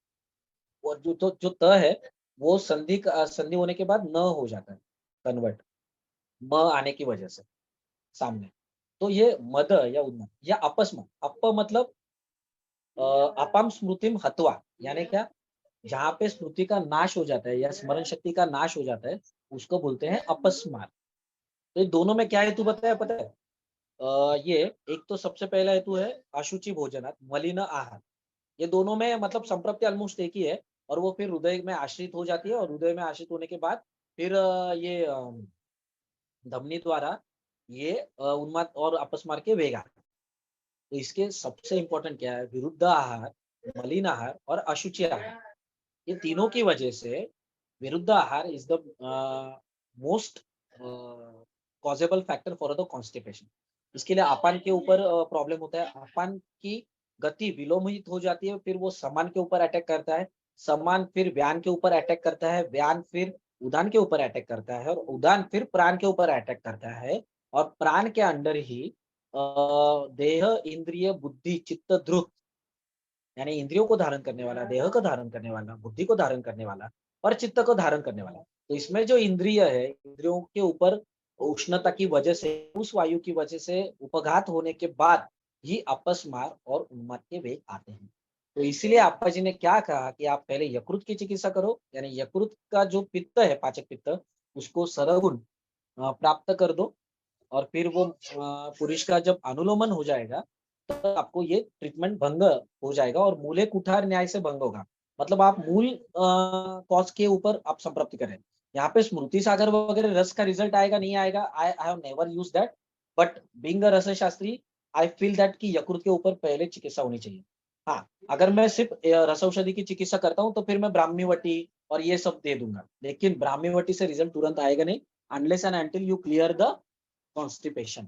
Speaker 1: और जो त है वो संधि होने के बाद न हो जाता है कन्वर्ट, म आने की वजह से सामने। तो ये मद या उन्माद या अपस्मार, मतलब अपाम स्मृतिम हत्वा यानी क्या? जहाँ पे स्मृति का नाश हो जाता है या स्मरण शक्ति का नाश हो जाता है, उसको बोलते हैं अपस्मार। तो ये दोनों में क्या हेतु बताया पता है? ये एक तो सबसे पहला हेतु है अशुचि भोजनात्, मलिन आहार। ये दोनों में मतलब संप्रत्ति ऑलमोस्ट एक ही है और वो फिर हृदय में आश्रित हो जाती है और हृदय में आश्रित होने के बाद फिर ये धमनी द्वारा ये उन्माद और अपस्मार के वेग आते हैं। तो इसके सबसे इम्पोर्टेंट क्या है? विरुद्ध आहार, मलिन आहार और अशुचि आहार। ये तीनों की वजह से viruddha ahar is the most causable factor for the constipation. इसके लिए अपान के ऊपर प्रॉब्लम होता है। अपान की गति विलोमित हो जाती है, फिर वो समान के ऊपर अटैक करता है, समान फिर व्यान के ऊपर अटैक करता है, व्यान फिर उदान के ऊपर अटैक करता है और उदान फिर प्राण के ऊपर अटैक करता है। और प्राण के अंदर ही देह, इंद्रिय, बुद्धि, चित्त, ध्रुव, यानी इंद्रियों को धारण करने वाला, देह को धारण करने वाला, बुद्धि को धारण करने वाला और चित्त को धारण करने वाला। तो इसमें जो इंद्रिय है, इंद्रियों के ऊपर उष्णता की वजह से, उस वायु की वजह से उपघात होने के बाद ही अपस्मार और उन्माद के वेग आते हैं। तो इसीलिए अप्पा जी ने क्या कहा कि आप पहले यकृत की चिकित्सा करो, यानी यकृत का जो पित्त है, पाचक पित्त, उसको सरगुण प्राप्त कर दो और फिर वो पुरुष का जब अनुलोमन हो जाएगा, तब आपको ये ट्रीटमेंट भंग हो जाएगा और मूले कुठार न्याय से भंग होगा। मतलब आप मूल कॉज के ऊपर आप संतृप्ति करें। यहाँ पे स्मृति सागर वगैरह रस का रिजल्ट आएगा, नहीं आएगा, I I have never used that, but being a ras shastri, I feel that कि यकृत के ऊपर पहले चिकित्सा होनी चाहिए। हाँ, अगर मैं सिर्फ रस औषधि की चिकित्सा करता हूँ, तो फिर मैं ब्राह्मीवटी और ये सब दे दूंगा, लेकिन ब्राह्मीवटी से रिजल्ट तुरंत आएगा नहीं, unless and until you clear the constipation.